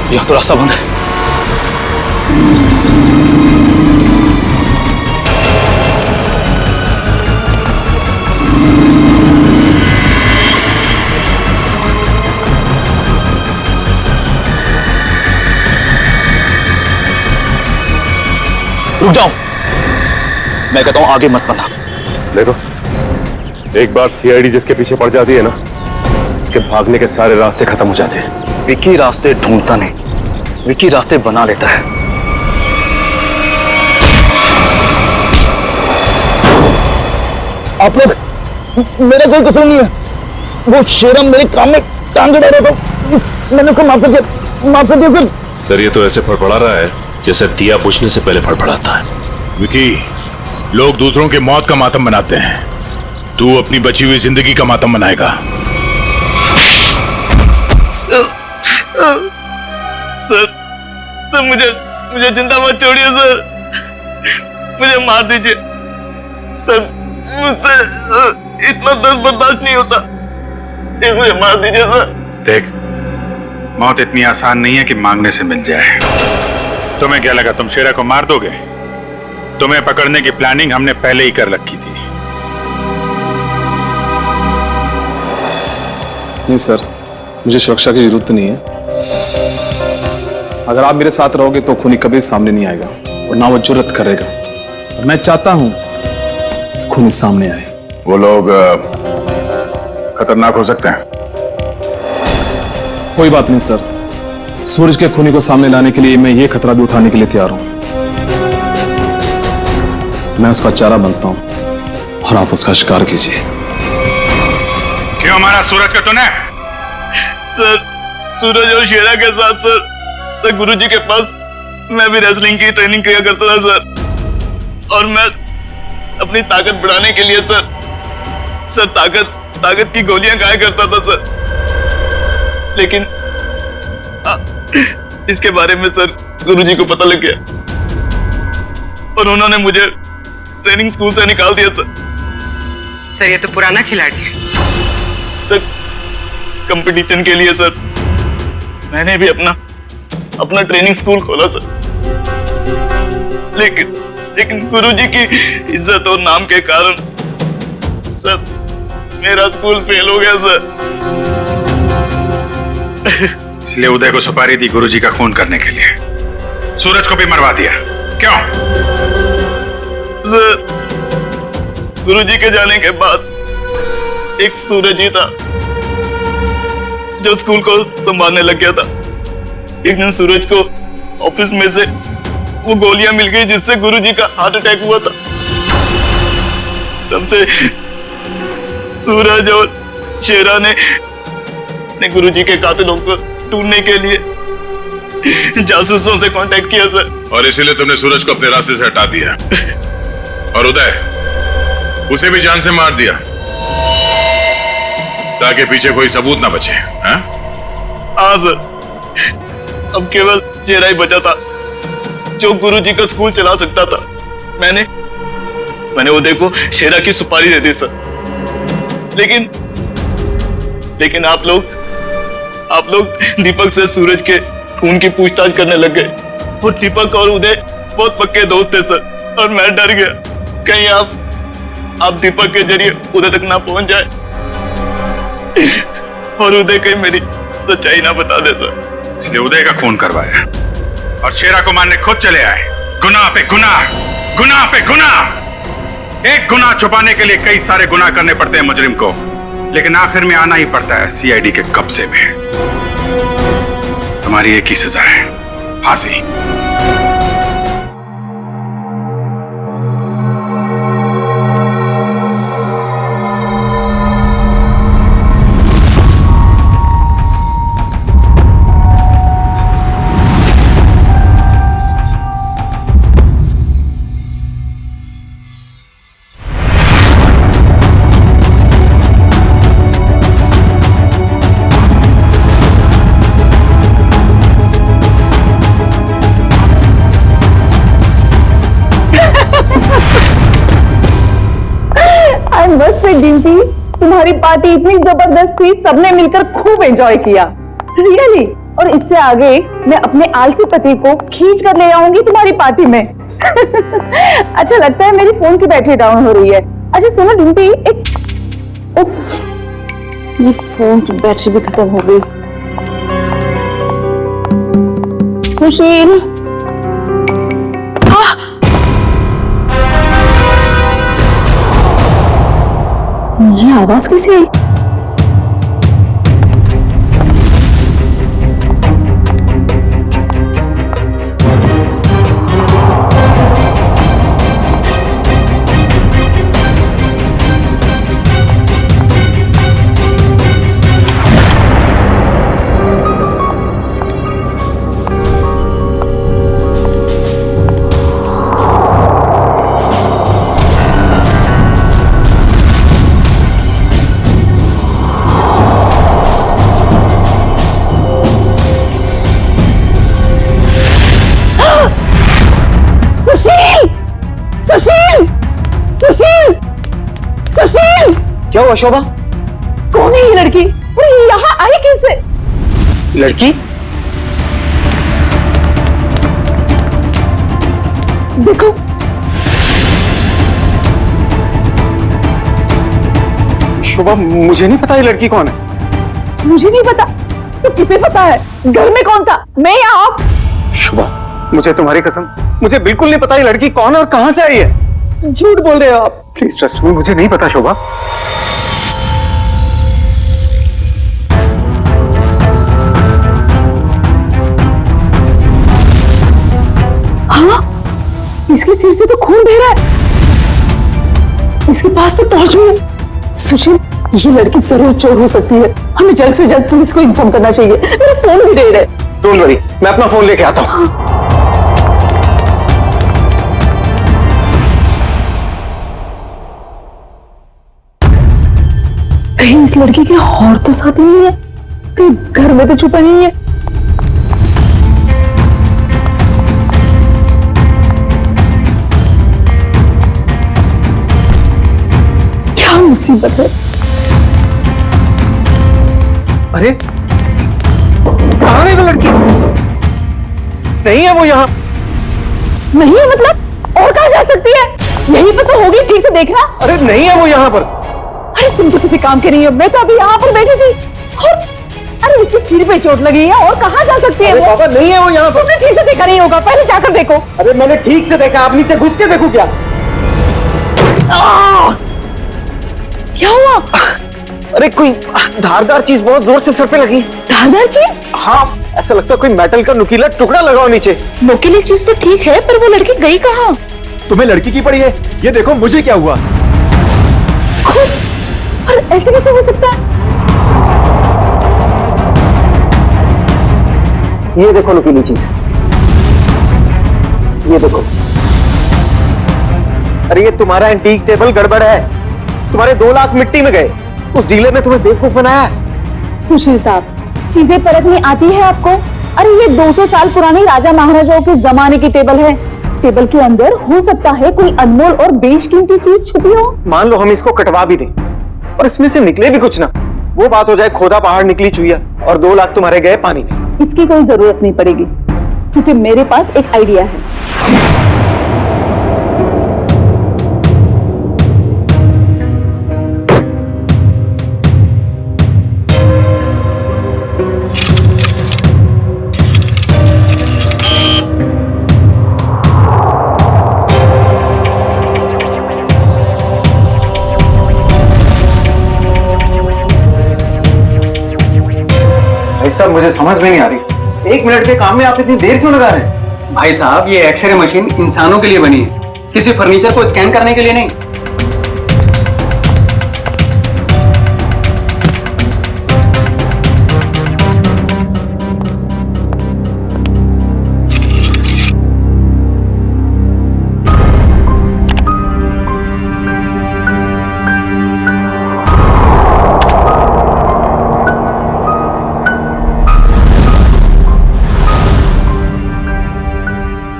यहाँ तो रास्ता बंद है। रुक जाओ, मैं कहता हूं आगे मत बढ़ना। देखो, एक बार सीआईडी जिसके पीछे पड़ जाती है ना, कि भागने के सारे रास्ते खत्म हो जाते हैं। विकी रास्ते ढूंढता नहीं, विकी रास्ते बना लेता है। आप लोग, मेरा कोई कसूर नहीं है। वो शेरम मेरे काम में टांग अड़ा रहा था, मैंने उसको माफ कर दिया सर। सर ये तो ऐसे फड़फड़ा रहा है जैसे दिया बुझने से पहले फड़फड़ाता है। विकी, लोग दूसरों की मौत का मातम मनाते हैं, तू अपनी बची हुई जिंदगी का मातम मनाएगा। सर मुझे जिंदा मत छोड़िए सर, मुझे मार दीजिए सर, मुझसे इतना दर्द बर्दाश्त नहीं होता, मुझे मार दीजिए सर। देख, मौत इतनी आसान नहीं है कि मांगने से मिल जाए। तुम्हें क्या लगा तुम शेरा को मार दोगे? तुम्हें पकड़ने की प्लानिंग हमने पहले ही कर रखी थी। नहीं सर, मुझे सुरक्षा की जरूरत नहीं है। अगर आप मेरे साथ रहोगे तो खूनी कभी सामने नहीं आएगा और ना वो जुर्रत करेगा। और मैं चाहता हूं कि खूनी सामने आए। वो लोग खतरनाक हो सकते हैं। कोई बात नहीं सर, सूरज के खूनी को सामने लाने के लिए मैं ये खतरा भी उठाने के लिए तैयार हूं। मैं उसका चारा बनता हूं और आप उसका शिकार कीजिए। क्यों मारा सूरज को तूने? सर, सूरज और शेरा के साथ सर गुरुजी के पास मैं भी रेसलिंग की ट्रेनिंग किया करता था सर, और मैं अपनी ताकत बढ़ाने के लिए सर ताकत की गोलियां खाया करता था सर। लेकिन इसके बारे में सर गुरुजी को पता लग गया और उन्होंने मुझे ट्रेनिंग स्कूल से निकाल दिया सर। ये तो पुराना खिलाड़ी है सर। कंपटीशन के लिए सर मैंने भी अपना ट्रेनिंग स्कूल खोला सर, लेकिन गुरुजी की इज्जत और नाम के कारण सर मेरा स्कूल फेल हो गया सर। इसलिए उदय को सुपारी दी गुरुजी का खून करने के लिए, सूरज को भी मरवा दिया। क्यों? सर, गुरुजी के जाने के बाद एक सूरज ही था जो स्कूल को संभालने लग गया था। एक दिन सूरज को ऑफिस में से वो गोलियां मिल गई जिससे गुरुजी का हार्ट अटैक हुआ था। तब से सूरज और शेरा ने गुरुजी के कातिलों को ढूंढने के लिए जासूसों से कांटेक्ट किया सर। और इसीलिए तुमने सूरज को अपने रास्ते से हटा दिया और उदय उसे भी जान से मार दिया ताकि पीछे कोई सबूत ना बचे। हाँ सर, अब केवल शेरा ही बचा था जो गुरुजी का स्कूल चला सकता था। मैंने उदय को शेरा की सुपारी दे दी सर, लेकिन आप लोग दीपक से सूरज के खून की पूछताछ करने लग गए और दीपक और उदय बहुत पक्के दोस्त थे सर, और मैं डर गया कहीं आप दीपक के जरिए उदय तक ना पहुंच जाए और उदय कहीं मेरी सच्चाई ना बता दे सर। इसलिए उदय का खून करवाया और शेरा को मारने खुद चले आए। गुनाह पे गुनाह, गुनाह पे गुनाह। एक गुनाह छुपाने के लिए कई सारे गुनाह करने पड़ते हैं मुजरिम को, लेकिन आखिर में आना ही पड़ता है सीआईडी के कब्जे में। तुम्हारी एक ही सजा है, फांसी। बस से डिम्पी, तुम्हारी पार्टी इतनी जबरदस्त थी, सबने मिलकर खूब एंजॉय किया। रियली और इससे आगे मैं अपने आलसी पति को खींच कर ले आऊंगी तुम्हारी पार्टी में। अच्छा लगता है मेरी फोन की बैटरी डाउन हो रही है। अच्छा सुनो डिम्पी, एक उफ, ये फोन की बैटरी भी खत्म हो गई। सुशील, ये आवाज कैसे आई? सुशील, सुशील, सुशील! क्या हुआ शोभा? कौन है ये लड़की? और ये यहाँ आई कैसे? लड़की? देखो, शोभा मुझे नहीं पता ये लड़की कौन है। मुझे नहीं पता तो किसे पता है? घर में कौन था, मैं या आप? शोभा मुझे तुम्हारी कसम, मुझे बिल्कुल नहीं पता ये लड़की कौन है और कहां से आई है। झूठ बोल रहे हो आप। प्लीज ट्रस्ट मी, मुझे नहीं पता शोभा। हाँ, इसके सिर से तो खून बह रहा है। इसके पास तो टॉर्च भी है। सुशील, ये लड़की जरूर चोर हो सकती है। हमें जल्द से जल्द पुलिस को इन्फॉर्म करना चाहिए। मेरा फोन भी दे रहे। डोंट वरी, मैं अपना फोन लेके आता हूँ। कहीं इस लड़की के और तो साथी नहीं है? कहीं घर में तो छुपा नहीं है? क्या मुसीबत है? अरे कहाँ है वो लड़की? नहीं है वो यहाँ। नहीं है मतलब और कहाँ जा सकती है? यहीं पर तो होगी, ठीक से देखना। अरे नहीं है वो यहाँ पर। अरे तुम तो किसी काम के नहीं हो। मैं तो अभी यहाँ पर बैठी थी और अरे इसके सिर पे चोट लगी है और कहाँ जा सकती है? अरे बाबा नहीं है वो यहाँ पर। तुमने ठीक से देखा नहीं होगा, पहले जाकर देखो। अरे मैंने ठीक से देखा, आप नीचे घुस के देखो क्या? क्या हुआ? अरे कोई धारदार चीज बहुत जोर से सर पे लगी। धारदार चीज? हाँ, ऐसा लगता है कोई मेटल का नुकीला टुकड़ा लगाओ नीचे। नुकीली चीज तो ठीक है, पर वो लड़की गई कहाँ? तुम्हें लड़की की पड़ी है? ये देखो मुझे क्या हुआ। और ऐसे कैसे हो सकता है? ये देखो नुकीली चीज, ये देखो। अरे ये तुम्हारा एंटीक टेबल गड़बड़ है। तुम्हारे 2 लाख मिट्टी में गए। उस डीलर ने तुम्हें बेवकूफ बनाया। सुशील साहब, चीजें परखनी आती है आपको? अरे ये 200 साल पुरानी राजा महाराजाओं के जमाने की टेबल है। टेबल के अंदर हो सकता है कोई अनमोल और बेशकीमती चीज छुपी हो। मान लो हम इसको कटवा भी दें और इसमें से निकले भी कुछ ना, वो बात हो जाए खोदा पहाड़ निकली चुईया और 2 लाख तुम्हारे गए पानी में। इसकी कोई जरूरत नहीं पड़ेगी क्योंकि मेरे पास एक आइडिया है। साहब मुझे समझ में नहीं आ रही, 1 मिनट के काम में आप इतनी देर क्यों लगा रहे हैं? भाई साहब ये एक्सरे मशीन इंसानों के लिए बनी है, किसी फर्नीचर को स्कैन करने के लिए नहीं।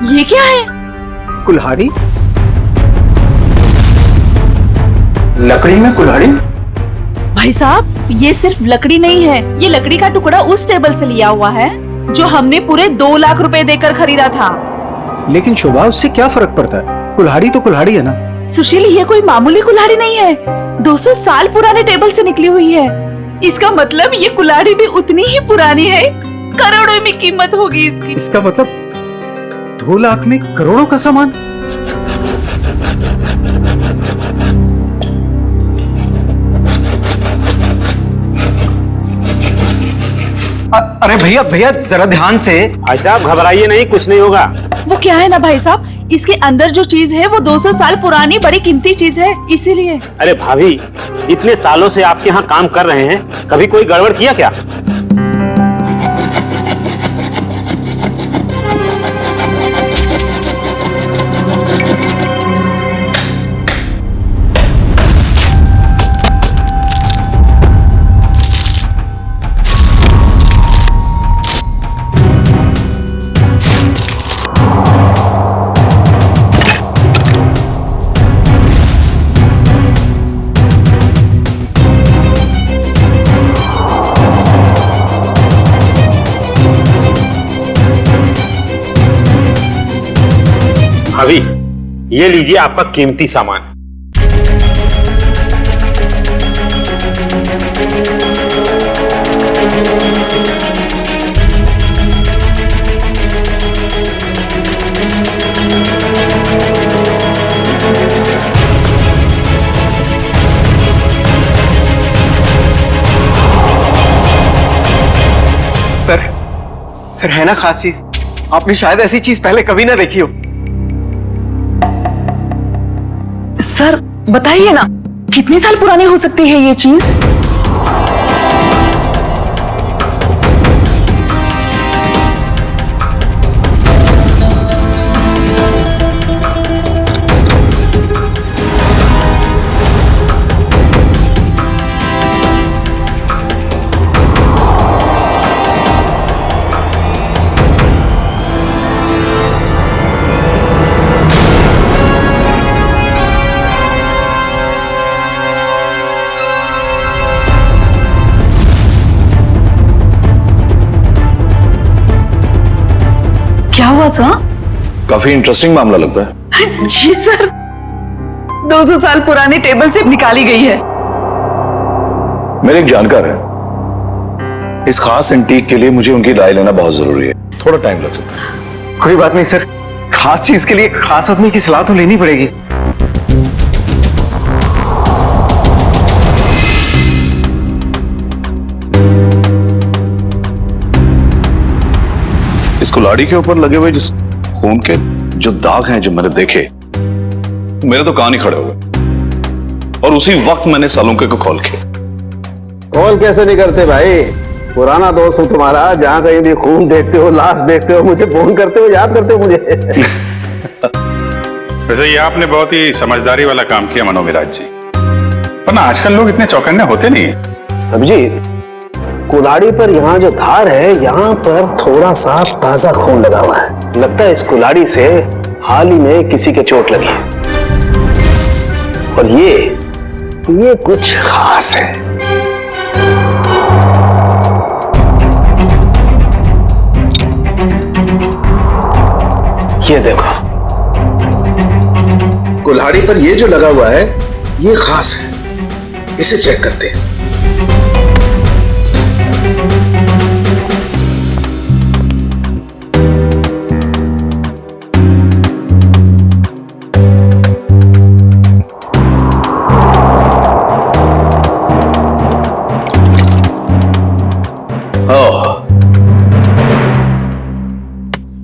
ये क्या है? कुल्हाड़ी? लकड़ी में कुल्हाड़ी? भाई साहब, ये सिर्फ लकड़ी नहीं है, ये लकड़ी का टुकड़ा उस टेबल से लिया हुआ है जो हमने पूरे 2 लाख रुपए देकर खरीदा था। लेकिन शोभा, उससे क्या फर्क पड़ता है? कुल्हाड़ी तो कुल्हाड़ी है ना। सुशील, ये कोई मामूली कुल्हाड़ी नहीं है, 200 साल पुराने टेबल से निकली हुई है। इसका मतलब ये कुल्हाड़ी भी उतनी ही पुरानी है, करोड़ों में कीमत होगी इसकी। इसका मतलब 2 लाख में करोड़ों का सामान। अरे भैया भैया, जरा ध्यान से। भाई साहब घबराइए नहीं, कुछ नहीं होगा। वो क्या है ना भाई साहब, इसके अंदर जो चीज है वो 200 साल पुरानी बड़ी कीमती चीज है, इसीलिए। अरे भाभी, इतने सालों से आपके यहाँ काम कर रहे हैं, कभी कोई गड़बड़ किया क्या? भाभी, ये लीजिए आपका कीमती सामान। सर है ना खास चीज? आपने शायद ऐसी चीज पहले कभी ना देखी हो। सर बताइए ना, कितने साल पुरानी हो सकती है ये चीज? क्या हुआ सर? काफी इंटरेस्टिंग मामला लगता है। जी सर, 200 साल पुराने टेबल से निकाली गई है। मेरे एक जानकार है, इस खास एंटीक के लिए मुझे उनकी राय लेना बहुत जरूरी है, थोड़ा टाइम लग सकता है। कोई बात नहीं सर, खास चीज के लिए खास आदमी की सलाह तो लेनी पड़ेगी। इस कुल्हाड़ी के ऊपर लगे हुए जिस खून के जो दाग हैं जो मैंने देखे, मेरे तो कान ही खड़े हो गए। और उसी वक्त मैंने सालुंके को कॉल किया। कॉल कैसे नहीं करते भाई? पुराना दोस्त हूं तुम्हारा, जहां कहीं भी खून देखते हो, लाश देखते हो, मुझे फोन करते हो, याद करते हो मुझे। वैसे ये आपने बहुत ही समझदारी वाला काम किया मनोविराज जी, वरना आजकल लोग इतने चौकन्ने होते नहीं। अभिजीत, कुल्हाड़ी पर यहाँ जो धार है, यहाँ पर थोड़ा सा ताजा खून लगा हुआ है। लगता है इस कुल्हाड़ी से हाल ही में किसी के चोट लगी है। और ये कुछ खास है। ये देखो, कुल्हाड़ी पर ये जो लगा हुआ है ये खास है, इसे चेक करते हैं।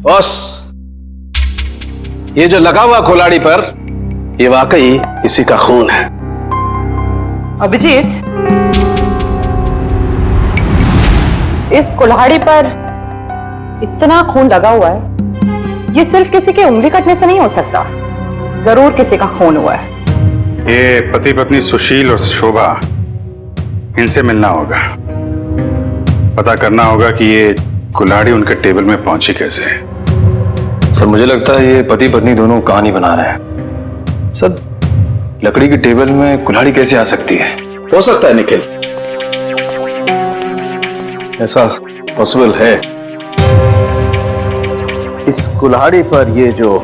बॉस, ये जो लगा हुआ कुल्हाड़ी पर, ये वाकई इसी का खून है। अभिजीत, इस कुल्हाड़ी पर इतना खून लगा हुआ है, ये सिर्फ किसी के उंगली कटने से नहीं हो सकता, जरूर किसी का खून हुआ है। ये पति पत्नी सुशील और शोभा, इनसे मिलना होगा, पता करना होगा कि ये कुल्हाड़ी उनके टेबल में पहुंची कैसे। सर मुझे लगता है ये पति पत्नी दोनों कहानी बना रहे हैं। सर लकड़ी की टेबल में कुल्हाड़ी कैसे आ सकती है? हो सकता है निखिल, ऐसा पॉसिबल है। इस कुल्हाड़ी पर ये जो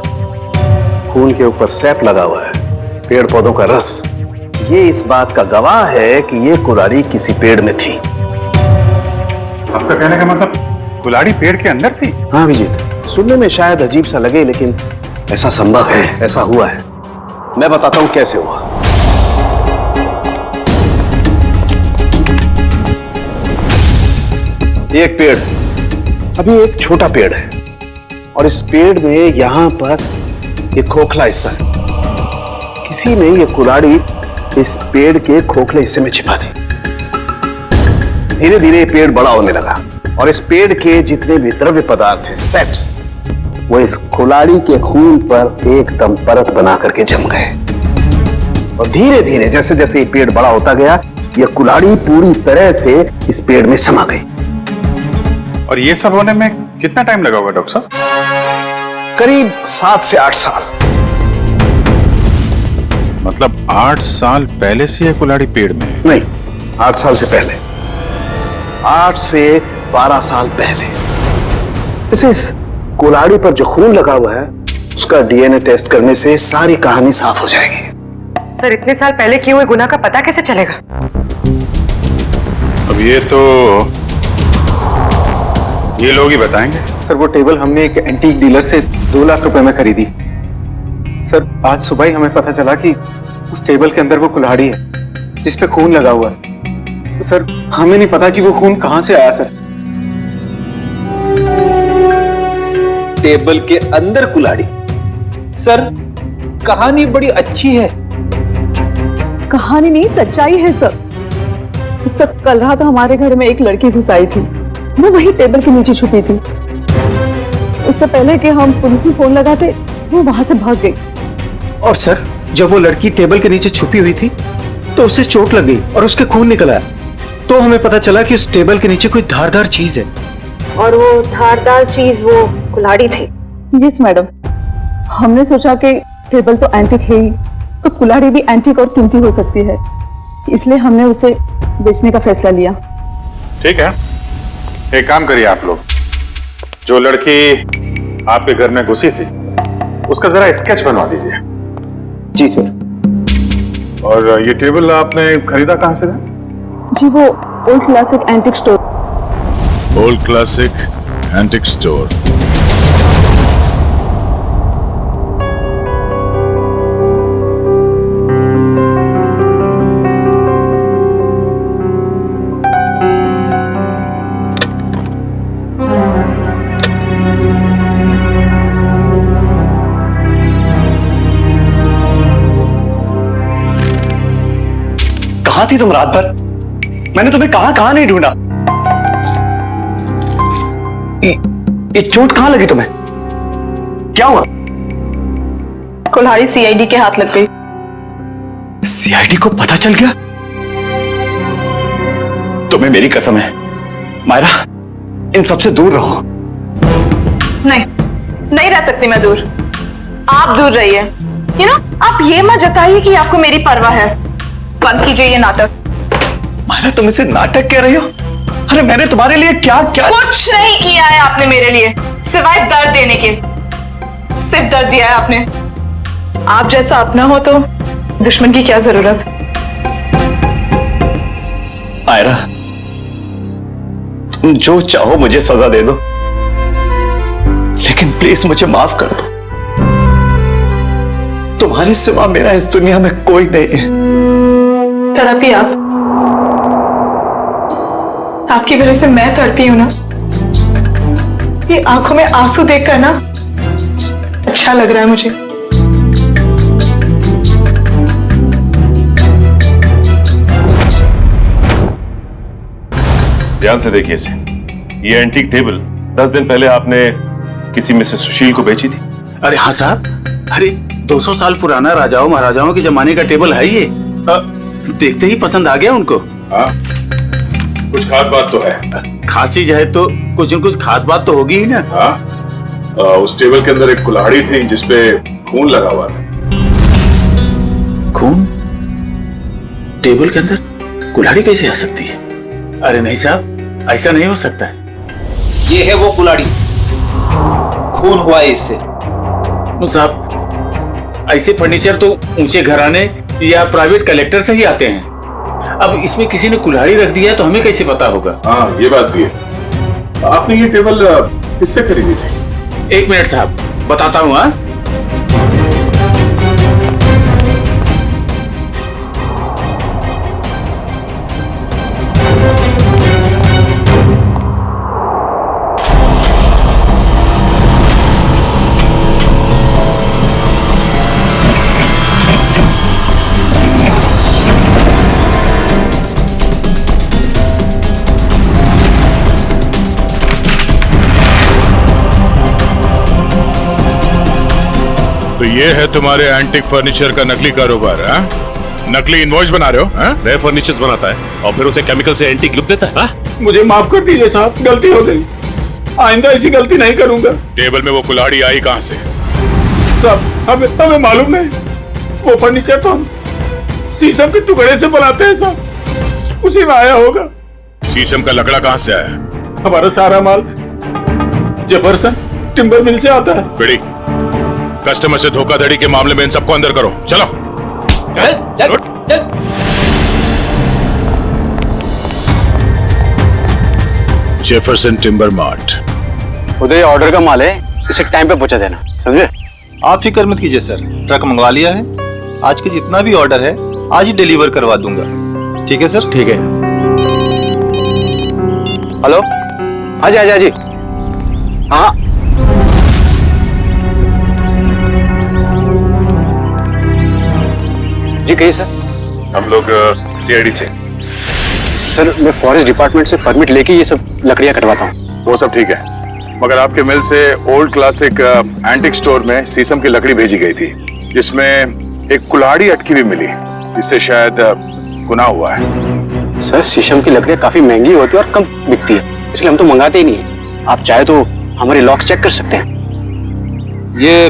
खून के ऊपर सैप लगा हुआ है, पेड़ पौधों का रस, ये इस बात का गवाह है कि ये कुल्हाड़ी किसी पेड़ में थी। आपका कहने का मतलब कुल्हाड़ी पेड़ के अंदर थी? हाँ अभिजीत, सुनने में शायद अजीब सा लगे लेकिन ऐसा संभव है, ऐसा हुआ है। मैं बताता हूं कैसे हुआ। एक पेड़, अभी एक छोटा पेड़ है और इस पेड़ में यहां पर एक खोखला हिस्सा है। किसी ने ये कुल्हाड़ी इस पेड़ के खोखले हिस्से में छिपा दी। धीरे धीरे ये पेड़ बड़ा होने लगा और इस पेड़ के जितने भी द्रव्य पदार्थ हैं, सेप्स, वो इस कुल्हाड़ी के खून पर एकदम परत बना करके जम गए। और धीरे धीरे जैसे जैसे ये पेड़ बड़ा होता गया, ये कुल्हाड़ी पूरी तरह से इस पेड़ में समा गई। और ये सब होने में कितना टाइम लगा होगा डॉक्टर साहब? करीब 7 से 8 साल। मतलब 8 साल पहले से ये कुल्हाड़ी पेड़ में है? नहीं, 8 साल से पहले, 8 से 12 साल पहले। इस कुल्हाड़ी पर जो खून लगा हुआ है उसका डीएनए टेस्ट करने से सारी कहानी साफ हो जाएगी। सर, इतने साल पहले किए हुए गुनाह का पता कैसे चलेगा? अब ये लोग ही बताएंगे। सर, वो टेबल हमने एक एंटीक डीलर से 2 लाख रुपए में खरीदी। सर, आज सुबह ही हमें पता चला कि उस टेबल के अंदर वो कुल्हाड़ी है जिस पे खून लगा हुआ है। तो सर, हमें नहीं पता कि वो खून कहां से आया। सर, टेबल के अंदर कुल्हाड़ी? सर, कहानी बड़ी अच्छी है। कहानी नहीं, सच्चाई है सर। सर, कल रात हमारे घर में एक लड़की घुस आई थी। वो वही टेबल के नीचे छुपी थी। उससे पहले कि हम पुलिस में फोन लगाते, वो वहां से भाग गई। और सर, जब वो लड़की टेबल के नीचे छुपी हुई थी तो उसे चोट लग गई और उसके खून निकल आया। तो हमें पता चला कि उस टेबल के नीचे कोई धारदार चीज है। और वो धारदार चीज वो कुल्हाड़ी थी। यस मैडम, हमने सोचा कि टेबल तो एंटीक है ही, तो कुल्हाड़ी भी एंटीक और कीमती हो सकती है, इसलिए हमने उसे बेचने का फैसला लिया। ठीक है, एक काम करिए आप लोग, जो लड़की आपके घर में घुसी थी उसका जरा स्केच बनवा दीजिए। जी सर। और ये टेबल आपने खरीदा कहां से था? जी, वो old classic antique store. Old classic antique store. कहां थी तुम रात भर? मैंने तुम्हें कहां नहीं ढूंढा। ये चोट कहां लगी तुम्हें? क्या हुआ? कुल्हाड़ी सीआईडी के हाथ लग गई। सीआईडी को पता चल गया? तुम्हें मेरी कसम है मायरा, इन सबसे दूर रहो। नहीं रह सकती मैं दूर। आप दूर रहिए। आप ये मत जताइए कि आपको मेरी परवाह है। बंद कीजिए ये नाटक। मायरा, तुम इसे नाटक कह रही हो? अरे मैंने तुम्हारे लिए क्या कुछ नहीं किया है आपने मेरे लिए, सिवाय दर्द देने के। सिर्फ दर्द दिया है आपने। आप जैसा अपना हो तो दुश्मन की क्या जरूरत। मायरा, तुम जो चाहो मुझे सजा दे दो, लेकिन प्लीज मुझे माफ कर दो। तुम्हारे सिवा मेरा इस दुनिया में कोई नहीं है। तड़पी आपकी वजह से मैं तड़पी हूं ना। ये आंखों में आंसू देखकर ना अच्छा लग रहा है मुझे। ध्यान से देखिए इसे। ये एंटीक टेबल 10 दिन पहले आपने किसी मिसेस सुशील को बेची थी। अरे हाँ साहब, अरे 200 साल पुराना राजाओं महाराजाओं के जमाने का टेबल है ये। देखते ही पसंद आ गया उनको। हाँ, कुछ खास बात तो है। खासी है तो कुछ न कुछ खास बात तो होगी ही ना। हाँ, उस टेबल के अंदर एक कुल्हाड़ी थी जिसपे खून लगा हुआ था। खून? टेबल के अंदर कुल्हाड़ी कैसे आ सकती है? अरे नहीं साहब, ऐसा नहीं हो सकता है। ये है वो कुल्हाड़ी। खून हुआ है इससे। साहब, ऐसे फर्नीचर तो ऊंचे घराने या प्राइवेट कलेक्टर से ही आते हैं। अब इसमें किसी ने कुल्हाड़ी रख दिया तो हमें कैसे पता होगा? हाँ, ये बात भी है। आपने ये टेबल किससे खरीदी थी? 1 मिनट साहब, बताता हूँ। हाँ, तो ये है तुम्हारे एंटीक फर्नीचर का नकली कारोबार, हाँ? नकली इनवॉइस बना रहे हो, हाँ? नए फर्नीचर्स बनाता है और फिर उसे केमिकल से एंटीक लुक देता है। हाँ? मुझे माफ कर दीजिए साहब, गलती हो गई। आइंदा ऐसी गलती नहीं करूंगा। टेबल में वो कुल्हाड़ी आई कहाँ से? साहब, हमें मालूम नहीं। वो फर्नीचर तो हम शीशम के टुकड़े से बनाते हैं साहब, उसी में आया होगा। शीशम का लकड़ा कहाँ से आया? हमारा सारा माल जेफरसन टिम्बर मिल से आता है। बिड़ी, कस्टमर से धोखाधड़ी के मामले में इन सबको अंदर करो। चलो चल चल चल। Jefferson timber mart. उधर ऑर्डर का माल है, इसे टाइम पे पहुंचा देना, समझे? आप फिक्र मत कीजिए सर, ट्रक मंगवा लिया है। आज के जितना भी ऑर्डर है आज ही डिलीवर करवा दूंगा। ठीक है सर? ठीक है। हेलो, आजा जी। हाँ, जी कहिए सर। हम लोग सीआईडी से। सर, मैं फॉरेस्ट डिपार्टमेंट से परमिट लेके ये सब लकड़ियां कटवाता हूँ। वो सब ठीक है, मगर आपके मिल से ओल्ड क्लासिक एंटिक स्टोर में शीशम की लकड़ी भेजी गई थी, जिसमें एक कुल्हाड़ी अटकी हुई मिली, जिससे शायद गुनाह हुआ है। सर, शीशम की लकड़ियां काफी महंगी होती है और कम बिकती है, इसलिए हम तो मंगाते ही नहीं है। आप चाहे तो हमारे लॉक्स चेक कर सकते हैं। ये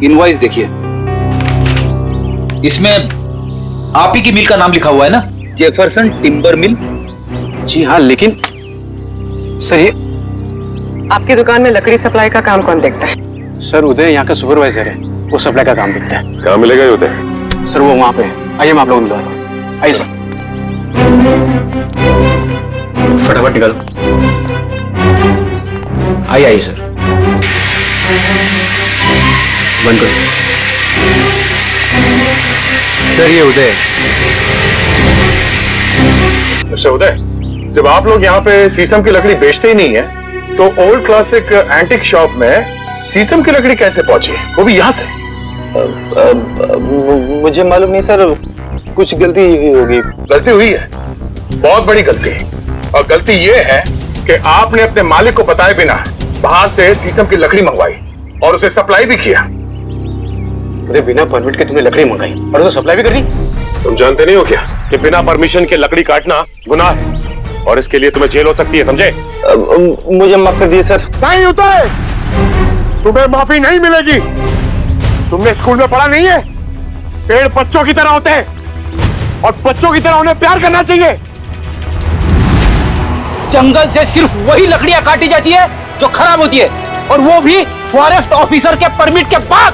इनवॉइस देखिए, इसमें आप ही की मिल का नाम लिखा हुआ है ना, जेफरसन टिम्बर मिल। जी हाँ, लेकिन सर ये आपकी दुकान में लकड़ी सप्लाई का काम कौन देखता है? सर, उदय यहाँ का सुपरवाइजर है, वो सप्लाई का काम देखता है। कहाँ मिलेगा ये उदय? सर, वो वहाँ पे है। आइए मैं आप लोगों को मिलवाता हूँ। आइए सर। फटाफट निकालो। आइए सर। बंद करो सर। ये उदय। अच्छा उदय, जब आप लोग यहाँ पे शीशम की लकड़ी बेचते ही नहीं है, तो ओल्ड क्लासिक एंटिक शॉप में शीशम की लकड़ी कैसे पहुंची, वो भी यहाँ से? मुझे मालूम नहीं सर, कुछ गलती होगी। गलती हुई है, बहुत बड़ी गलती। और गलती ये है कि आपने अपने मालिक को बताए बिना बाहर से शीशम की लकड़ी मंगवाई और उसे सप्लाई भी किया। मुझे बिना परमिट के तुमने लकड़ी मंगाई और उसे सप्लाई भी कर दी। तुम जानते नहीं हो क्या कि बिना परमिशन के लकड़ी काटना गुनाह है और इसके लिए तुम्हें जेल हो सकती है, समझे? मुझे माफ कर दिए सर। नहीं होता है, तुम्हें माफी नहीं मिलेगी। तुमने स्कूल में पढ़ा नहीं है, पेड़ बच्चों की तरह होते हैं और बच्चों की तरह उन्हें प्यार करना चाहिए। जंगल से सिर्फ वही लकड़ियां काटी जाती है जो खराब होती है, और वो भी फॉरेस्ट ऑफिसर के परमिट के बाद।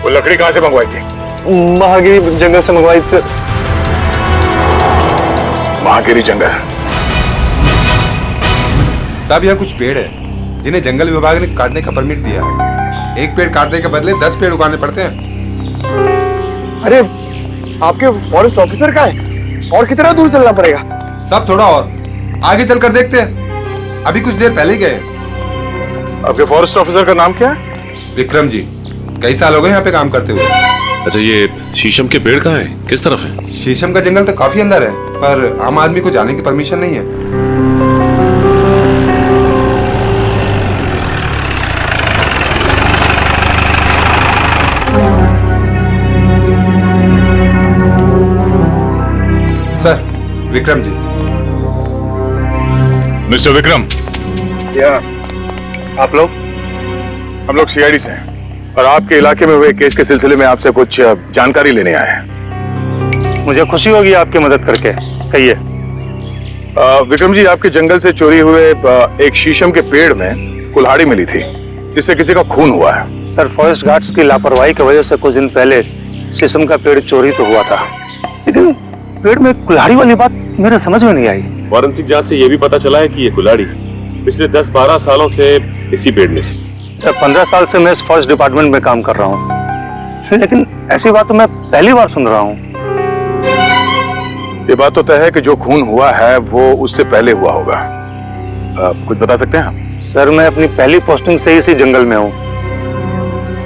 वो लकड़ी कहां से मंगवाई थी? महागिरी जंगल से मंगवाई सर। महागिरी जंगल? साहब, यहाँ कुछ पेड़ है जिन्हें जंगल विभाग ने काटने का परमिट दिया है। एक पेड़ काटने के बदले 10 पेड़ उगाने पड़ते हैं। अरे, आपके फॉरेस्ट ऑफिसर का है और कितना दूर चलना पड़ेगा? साहब, थोड़ा और आगे चलकर देखते हैं, अभी कुछ देर पहले ही गए। आपके फॉरेस्ट ऑफिसर का नाम क्या है? विक्रम जी, कई साल हो गए यहाँ पे काम करते हुए। अच्छा, ये शीशम के पेड़ कहाँ है, किस तरफ है? शीशम का जंगल तो काफी अंदर है, पर आम आदमी को जाने की परमिशन नहीं है। सर, विक्रम जी। मिस्टर विक्रम। या आप लोग? हम लोग सीआईडी से हैं और आपके इलाके में हुए केस के सिलसिले में आपसे कुछ जानकारी लेने आए हैं। मुझे खुशी होगी आपकी मदद करके। कहिए। विक्रम जी, आपके जंगल से चोरी हुए एक शीशम के पेड़ में कुल्हाड़ी मिली थी जिससे किसी का खून हुआ है। सर, फॉरेस्ट गार्ड्स की लापरवाही की वजह से कुछ दिन पहले शीशम का पेड़ चोरी तो हुआ था, लेकिन पेड़ में कुल्हाड़ी वाली बात मेरे समझ में नहीं आई। फॉरेंसिक जांच से यह भी पता चला है कि ये कुल्हाड़ी पिछले 10-12 सालों से इसी पेड़ में थी। सर, 15 साल से मैं इस फॉरेस्ट डिपार्टमेंट में काम कर रहा हूँ, लेकिन ऐसी बात तो मैं पहली बार सुन रहा हूँ। ये बात तो तय है कि जो खून हुआ है वो उससे पहले हुआ होगा। कुछ बता सकते हैं आप? सर, मैं अपनी पहली पोस्टिंग से इसी जंगल में हूँ,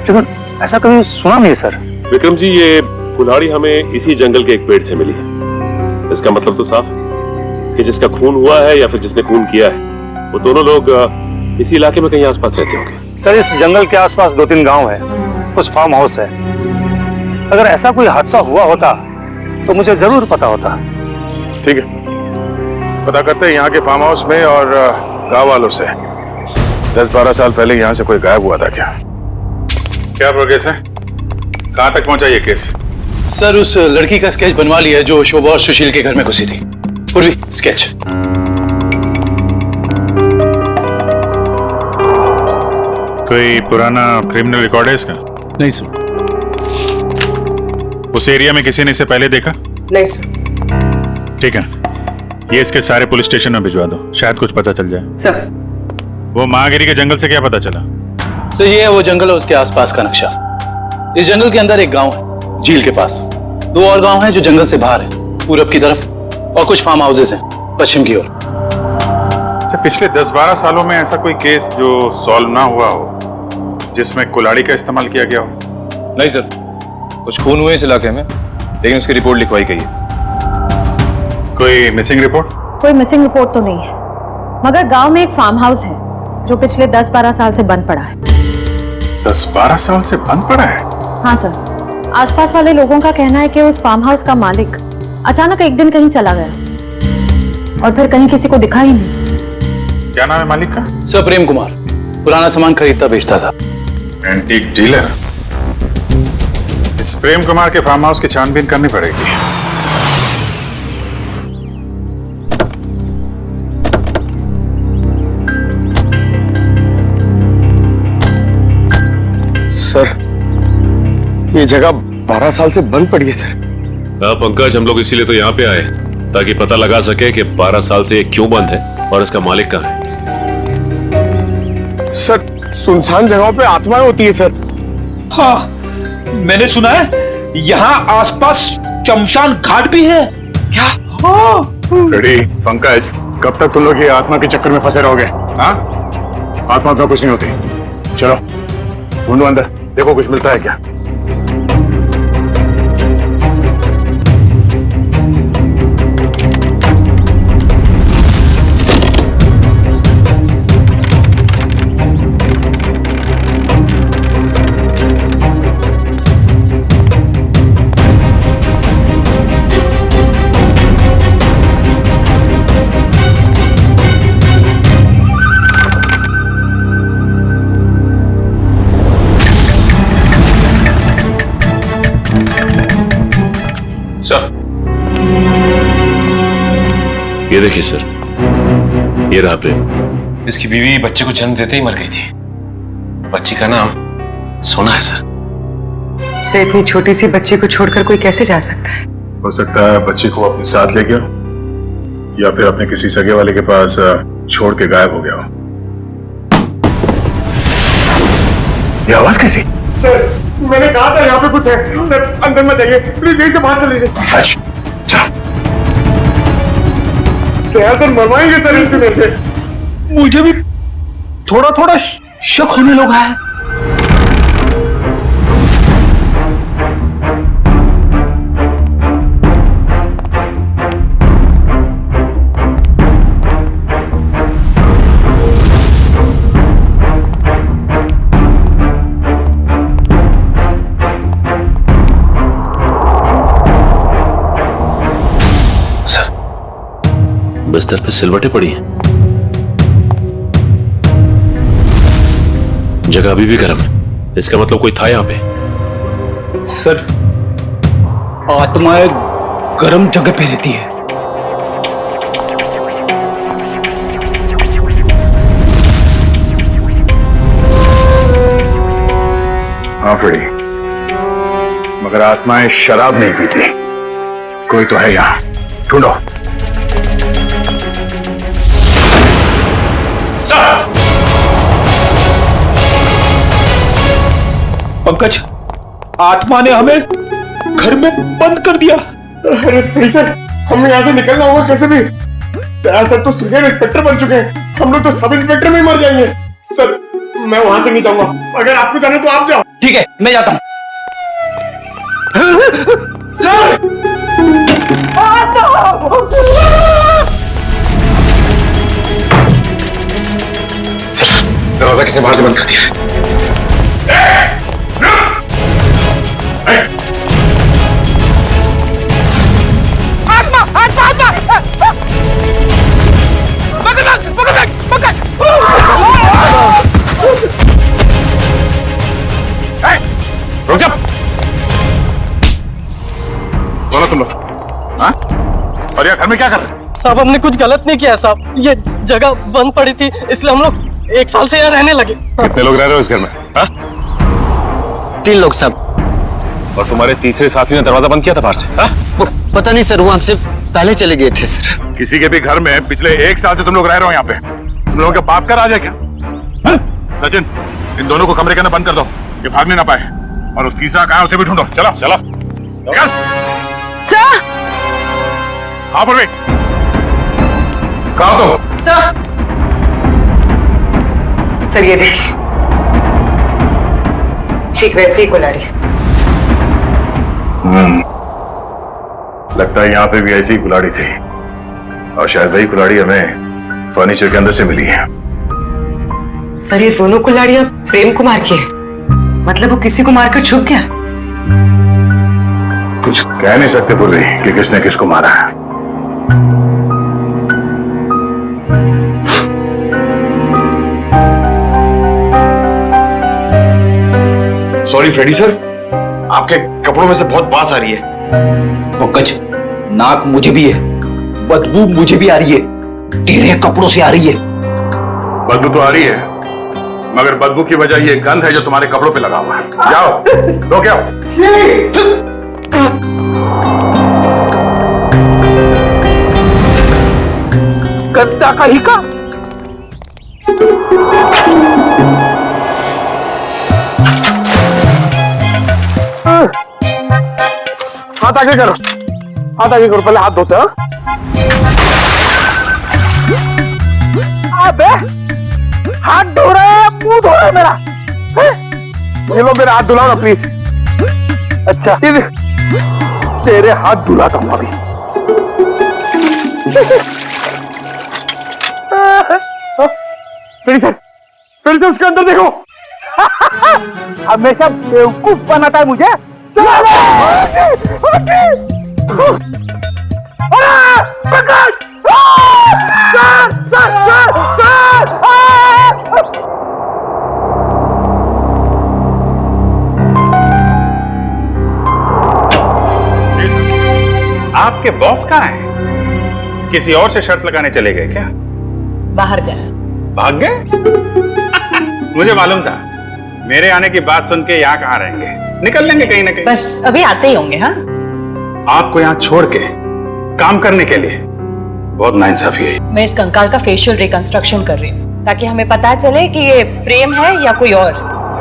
लेकिन ऐसा कभी सुना नहीं सर। विक्रम जी, ये कुल्हाड़ी हमें इसी जंगल के एक पेड़ से मिली है। इसका मतलब तो साफ है कि जिसका खून हुआ है या फिर जिसने खून किया है वो दोनों लोग इसी इलाके में कहीं आसपास रहते होंगे। सर, इस जंगल के आसपास 2-3 गांव है, कुछ फार्म हाउस है। अगर ऐसा कोई हादसा हुआ होता तो मुझे जरूर पता होता। ठीक है, पता करते हैं यहाँ के फार्म हाउस में और गांव वालों से 10-12 साल पहले यहाँ से कोई गायब हुआ था क्या? क्या प्रोग्रेस है? कहाँ तक पहुंचा ये केस? सर, उस लड़की का स्केच बनवा लिया जो शोभा और सुशील के घर में घुसी थी। पूर्वी, स्केच। कोई पुराना क्रिमिनल रिकॉर्ड है इसका? नहीं सर। उस एरिया में किसी ने इसे पहले देखा? नहीं सर। ठीक है, ये इसके सारे पुलिस स्टेशन में भिजवा दो, शायद कुछ पता चल जाए। सर, वो महागिरी के जंगल से क्या पता चला? सर, ये है वो जंगल और उसके आसपास का नक्शा। इस जंगल के अंदर एक गांव है झील के पास, 2 और गांव हैं जो जंगल से बाहर है, पूरब की तरफ, और कुछ फार्म हाउसेस हैं पश्चिम की ओर। अच्छा, पिछले 10-12 सालों में ऐसा कोई केस जो सॉल्व ना हुआ हो जिसमें कुल्हाड़ी का इस्तेमाल किया गया हो? नहीं सर, कुछ खून हुए इस इलाके में, लेकिन उसकी रिपोर्ट लिखवाई गई है। कोई मिसिंग रिपोर्ट? कोई मिसिंग रिपोर्ट तो नहीं है, मगर गांव में एक फार्म हाउस है जो पिछले 10-12 साल से बंद पड़ा है। 10-12 साल से बंद पड़ा है? हाँ सर, आसपास वाले लोगों का कहना है कि उस फार्म हाउस का मालिक अचानक एक दिन कहीं चला गया और फिर कहीं किसी को दिखा ही नहीं। क्या नाम है मालिक का? सर, प्रेम कुमार। पुराना सामान खरीदता बेचता था। Antique dealer? इस प्रेम कुमार के फार्म हाउस की छानबीन करनी पड़ेगी। सर, ये जगह 12 साल से बंद पड़ी है सर। हाँ पंकज, हम लोग इसीलिए तो यहाँ पे आए ताकि पता लगा सके कि 12 साल से ये क्यों बंद है और इसका मालिक कहाँ है। सर, सुनसान जगहों पे आत्माएं होती है सर। हाँ, मैंने सुना है यहाँ आसपास शमशान घाट भी है। क्या? हाँ। रेडी पंकज, कब तक तुम लोग ये आत्मा के चक्कर में फंसे रहोगे? हाँ, आत्मा तो कुछ नहीं होती। चलो ढूंढो अंदर, देखो कुछ मिलता है क्या। ये देखिए सर, ये रहा प्रेम। इसकी बीवी बच्चे को जन्म देते ही मर गई थी। बच्ची का नाम सोना है सर। से इतनी छोटी सी बच्ची को छोड़कर कोई कैसे जा सकता है? हो सकता है बच्ची को अपने साथ ले गया या फिर अपने किसी सगे वाले के पास छोड़ के गायब हो गया हो। ये आवाज कैसी? सर, मैंने कहा था यहाँ पे कुछ है। सर, अंदर मत जाइए प्लीज, यहीं से बाहर चले जाइए। सर, मरवाएंगे सर इनकी मेरे से। मुझे भी थोड़ा थोड़ा शक होने लगा है। बिस्तर पे सिलवटें पड़ी हैं। जगह अभी भी गर्म है, इसका मतलब कोई था यहाँ पे। सर, आत्माएं गर्म जगह पे रहती है। हाँ फ्रेडी, मगर आत्माएं शराब नहीं पीती। कोई तो है यहाँ, ढूंढो। पंकज, आत्मा ने हमें घर में बंद कर दिया। अरे सर, हमें यहाँ से निकलना होगा कैसे भी। दया सर तो सीनियर इंस्पेक्टर बन चुके हैं, हम लोग तो सब इंस्पेक्टर में ही मर जाएंगे। सर मैं वहां से नहीं जाऊंगा, अगर आपको जाना तो आप जाओ। ठीक है, मैं जाता हूं। दरवाजा किसने बाहर से बंद कर दिया? रुक जा। बोलो तुम लोग, हाँ? और यार घर में क्या कर रहे हो? साहब हमने कुछ गलत नहीं किया साहब, ये जगह बंद पड़ी थी इसलिए हम लोग 1 साल से यहाँ रहने लगे। कितने लोग रह रहे हो इस घर में? हाँ? 3 लोग साहब। और तुम्हारे तीसरे साथी ने दरवाजा बंद किया था बाहर से? हाँ? पता नहीं सर, वो हमसे पहले चले गए थे सर। किसी के भी घर में पिछले 1 साल से तुम लोग रह रहे हो यहाँ पे? तुम लोगों के बाप का राज है क्या? हाँ? सचिन, इन दोनों को कमरे के अंदर बंद कर दो, ये भागने ना पाए। और उस तीसरा कहाँ है उसे भी ढूंढो। चलो चलो सर। हाँ परवीन, कहाँ तुम? सर ये देखिए, ठीक वैसे ही कुल्हाड़ी। लगता है यहाँ पे भी ऐसी ही कुल्हाड़ी थी, और शायद वही कुल्हाड़ी हमें फर्नीचर के अंदर से मिली है। सर ये दोनों कुल्हाड़ियां प्रेम कुमार की है, मतलब वो किसी को मारकर छुप गया। कुछ कह नहीं सकते पूर्वी कि किसने किसको मारा है। सॉरी फ्रेडी सर, आपके कपड़ों में से बहुत बास आ रही है। पंकज, नाक मुझे भी है, बदबू मुझे भी आ रही है, तेरे कपड़ों से आ रही है। बदबू तो आ रही है, मगर बदबू की वजह ये गंध है जो तुम्हारे कपड़ों पे लगा हुआ है। जाओ लो क्या गद्दा कहीं का। हाथ आगे करो, हाथ आगे करो, पहले हाथ धोते। अबे हाथ धो रहा है, मुंह धो रहा है मेरा। ये लो मेरा हाथ धुलाओ ना प्लीज। अच्छा तेरे हाथ धुलाता हूं अभी। फिर से उसके अंदर देखो। हमेशा बेवकूफ बनाता है मुझे। आपके बॉस कहाँ हैं? किसी और से शर्त लगाने चले गए क्या? बाहर गया। भाग गए? मुझे मालूम था, मेरे आने की बात सुन के यहाँ कहाँ रहेंगे, निकल लेंगे कहीं ना कहीं। बस अभी आते ही होंगे। हाँ, आपको यहाँ छोड़ के काम करने के लिए बहुत नाइंसाफी है। मैं इस कंकाल का फेशियल रिकंस्ट्रक्शन कर रही हूँ ताकि हमें पता चले कि ये प्रेम है या कोई और।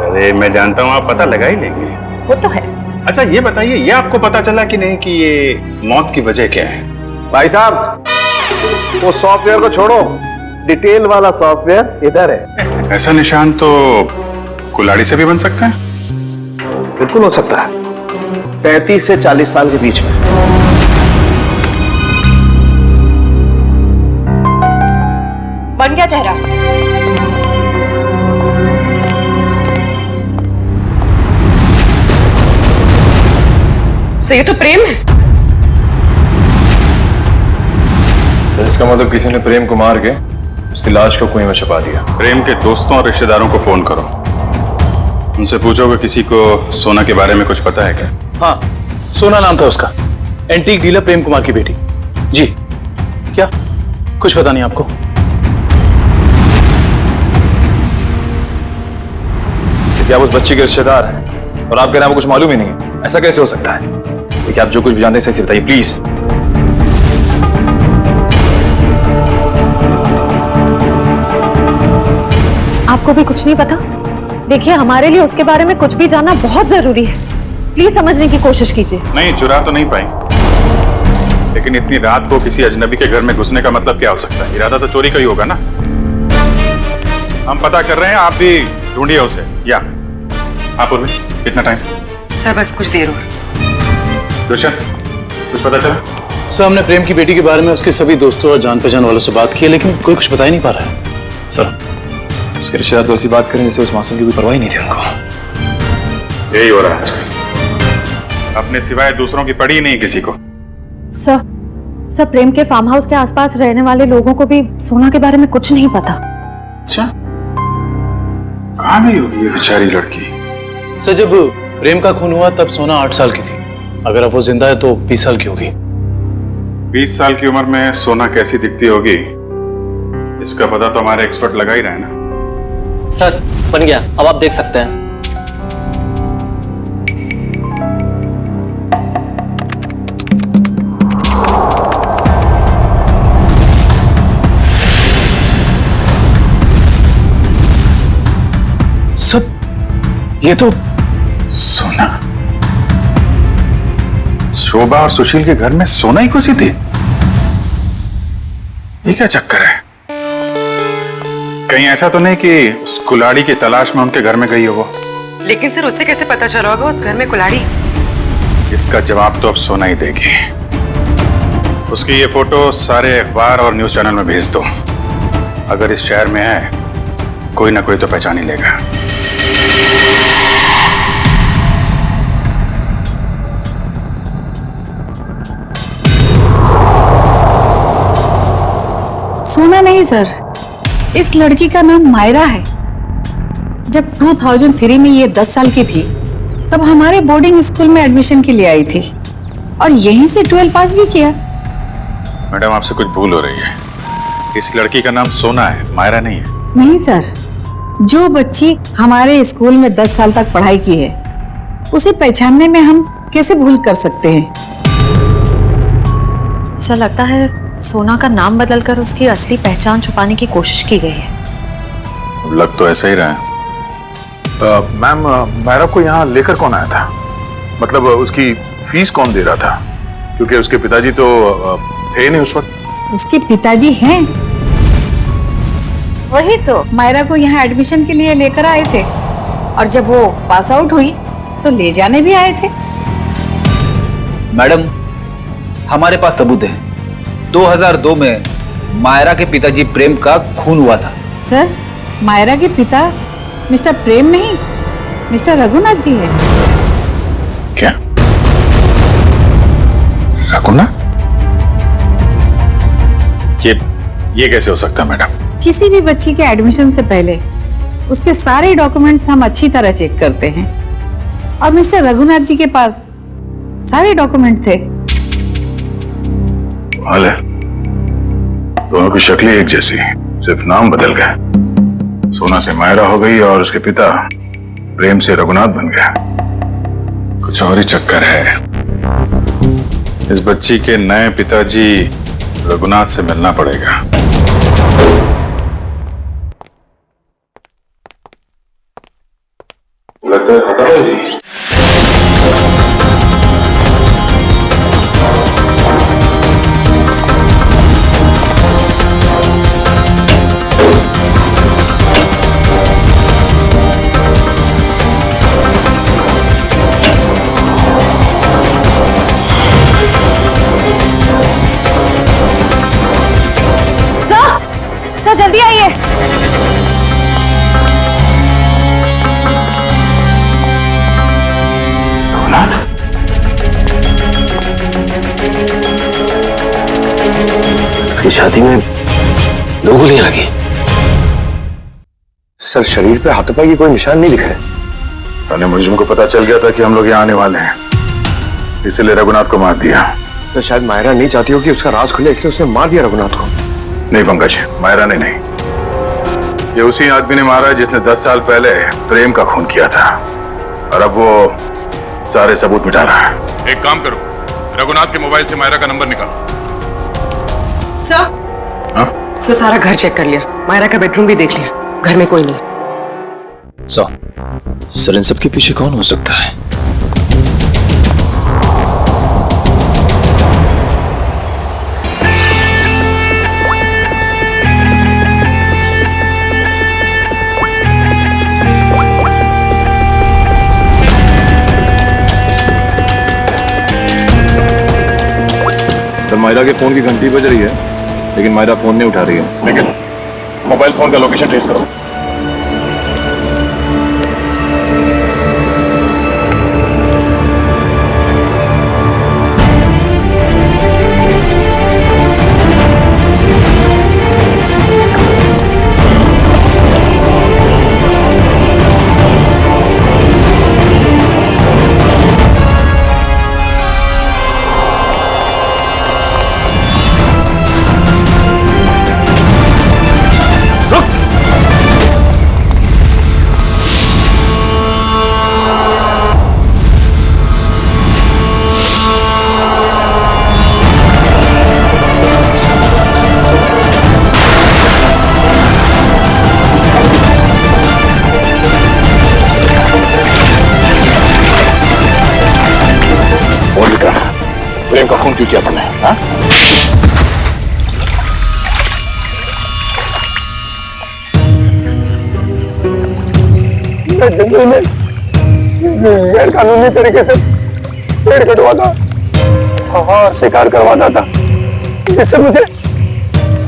अरे मैं जानता हूँ आप पता लगा ही लेंगे। वो तो है। अच्छा ये बताइए, ये आपको पता चला कि नहीं कि ये मौत की वजह क्या है? भाई साहब, वो सॉफ्टवेयर को छोड़ो, डिटेल वाला सॉफ्टवेयर इधर है। ऐसा निशान तो कुल्हाड़ी से भी बन सकता है? बिल्कुल हो सकता है, 35 से 40 साल के बीच में। बन गया चेहरा। सर ये तो प्रेम है। सर इसका मतलब किसी ने प्रेम को मार के उसकी लाश को कुएं में छुपा दिया। प्रेम के दोस्तों और रिश्तेदारों को फोन करो, उनसे पूछोगे किसी को सोना के बारे में कुछ पता है क्या? हाँ, सोना नाम था उसका, एंटीक डीलर प्रेम कुमार की बेटी। जी क्या कुछ पता नहीं आपको? क्या उस बच्ची के रिश्तेदार हैं? और आप कह रहे हैं वो कुछ मालूम ही नहीं है। ऐसा कैसे हो सकता है? देखिए, आप जो कुछ भी जानते हैं सही से बताइए प्लीज। आपको भी कुछ नहीं पता? देखिए, हमारे लिए उसके बारे में कुछ भी जानना बहुत जरूरी है। प्लीज समझने की कोशिश कीजिए। नहीं, चुरा तो नहीं पाई, लेकिन इतनी रात को किसी अजनबी के घर में घुसने का मतलब क्या हो सकता है? इरादा तो चोरी का ही होगा ना। हम पता कर रहे हैं, आप भी ढूंढिए उसे। या आप उर्वी, कितना टाइम? सर बस कुछ देर और। रोशन, कुछ पता चला? सर, हमने प्रेम की बेटी के बारे में उसके सभी दोस्तों और जान पहचान वालों से बात की है, लेकिन कोई कुछ बता ही नहीं पा रहा है। सर, उसके रिश्तेदार तो ऐसी बात करें जैसे उस मासूम की कोई परवाह ही नहीं थी उनको। यही हो रहा है आजकल, अपने सिवाय दूसरों की पड़ी ही नहीं किसी को। सर, प्रेम के फार्म हाउस के आसपास रहने वाले लोगों को भी सोना के बारे में कुछ नहीं पता। अच्छा, कहाँ गई होगी ये बेचारी लड़की? सर, जब प्रेम का खून हुआ तब सोना 8 साल की थी। अगर अब वो जिंदा है तो 20 साल की होगी। 20 साल की उम्र में सोना कैसी दिखती होगी, इसका पता तो हमारे एक्सपर्ट लगा ही रहे ना। सर, बन गया, अब आप देख सकते हैं। सब ये तो सोना, शोभा और सुशील के घर में सोना ही घुसी थी। ये क्या चक्कर है? कहीं ऐसा तो नहीं कि उस कुल्हाड़ी की तलाश में उनके घर में गई हो वो? लेकिन सर, उसे कैसे पता चला होगा उस घर में कुल्हाड़ी? इसका जवाब तो अब सोना ही देगी। उसकी ये फोटो सारे अखबार और न्यूज चैनल में भेज दो। अगर इस शहर में है, कोई ना कोई तो पहचान ही लेगा। सोना नहीं सर, इस लड़की का नाम मायरा है। जब 2003 में ये 10 साल की थी, तब हमारे बोर्डिंग स्कूल में एडमिशन के लिए आई थी और यहीं से 12 पास भी किया। मैडम, आपसे कुछ भूल हो रही है। इस लड़की का नाम सोना है, मायरा नहीं है। नहीं सर, जो बच्ची हमारे स्कूल में 10 साल तक पढ़ाई की है, उसे पहचानने में हम कैसे भूल कर सकते हैं? सर, लगता है सोना का नाम बदलकर उसकी असली पहचान छुपाने की कोशिश की गई है। लग तो ऐसा ही रहा है। मैम, मायरा को यहाँ लेकर कौन आया था? मतलब उसकी फीस कौन दे रहा था? क्योंकि उसके पिताजी तो थे नहीं उस वक्त। उसके पिताजी हैं, वही तो मायरा को यहाँ एडमिशन के लिए लेकर आए थे और जब वो पास आउट हुई तो ले जाने भी आए थे। मैडम, हमारे पास सबूत है। 2002 में मायरा के पिताजी प्रेम का खून हुआ था। सर, मायरा के पिता मिस्टर प्रेम नहीं, मिस्टर रघुनाथ जी है। क्या? रघुनाथ? ये कैसे हो सकता है मैडम? किसी भी बच्ची के एडमिशन से पहले उसके सारे डॉक्यूमेंट्स हम अच्छी तरह चेक करते हैं और मिस्टर रघुनाथ जी के पास सारे डॉक्यूमेंट थे। हाल है, दोनों की शक्लें एक जैसी, सिर्फ नाम बदल गया। सोना से मायरा हो गई और उसके पिता प्रेम से रघुनाथ बन गया। कुछ और ही चक्कर है। इस बच्ची के नए पिताजी रघुनाथ से मिलना पड़ेगा। लगता है पता है जी। सर, जल्दी आइए। इसकी छाती में 2 गोलियां लगी। सर, शरीर पे हाथों-पाई की कोई निशान नहीं दिख रहे। मुझको पता चल गया था कि हम लोग यहाँ आने वाले हैं, इसलिए रघुनाथ को मार दिया। तो शायद मायरा नहीं चाहती हो कि उसका राज खुले, इसलिए उसने मार दिया रघुनाथ को। नहीं पंकज, मायरा ने नहीं, ये उसी आदमी ने मारा जिसने 10 साल पहले प्रेम का खून किया था। और अब वो सारे सबूत मिटा रहा है। एक काम करो, रघुनाथ के मोबाइल से मायरा का नंबर निकालो। सर, हाँ? सर सारा घर चेक कर लिया, मायरा का बेडरूम भी देख लिया, घर में कोई नहीं। सर इन सब के पीछे कौन हो सकता है? सर मायरा के फोन की घंटी बज रही है, लेकिन मायरा फोन नहीं उठा रही है। लेकिन मोबाइल फोन का लोकेशन ट्रेस करो। प्रेम का खून क्यों किया तुमने? हाँ? मैं जंगल में गैर कानूनी तरीके से पेड़ कटवाता और शिकार करवाता था, जिससे मुझे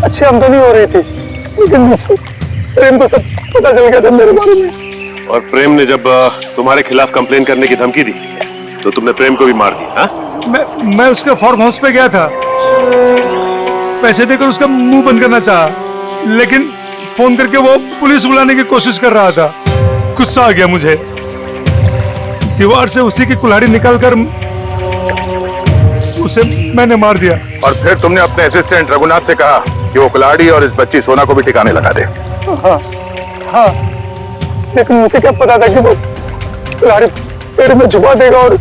अच्छी आमदनी हो रही थी। लेकिन प्रेम को सब पता चल गया था मेरे बारे में। और प्रेम ने जब तुम्हारे खिलाफ कंप्लेन करने की धमकी दी तो तुमने प्रेम को भी मार दिया? हाँ? मैं उसके फार्म हाउस पे गया था, पैसे देकर उसका मुंह बंद करना चाहा, लेकिन फोन करके वो पुलिस बुलाने की कोशिश कर रहा था। गुस्सा आ गया मुझे, दीवार से उसी की कुल्हाड़ी निकालकर उसे मैंने मार दिया। और फिर तुमने अपने असिस्टेंट रघुनाथ से कहा कि वो कुल्हाड़ी और इस बच्ची सोना को भी ठिकाने लगा दे। हाँ, हाँ, लेकिन मुझे क्या पता था कि वो कुल्हाड़ी पेड़ में छुपा देगा और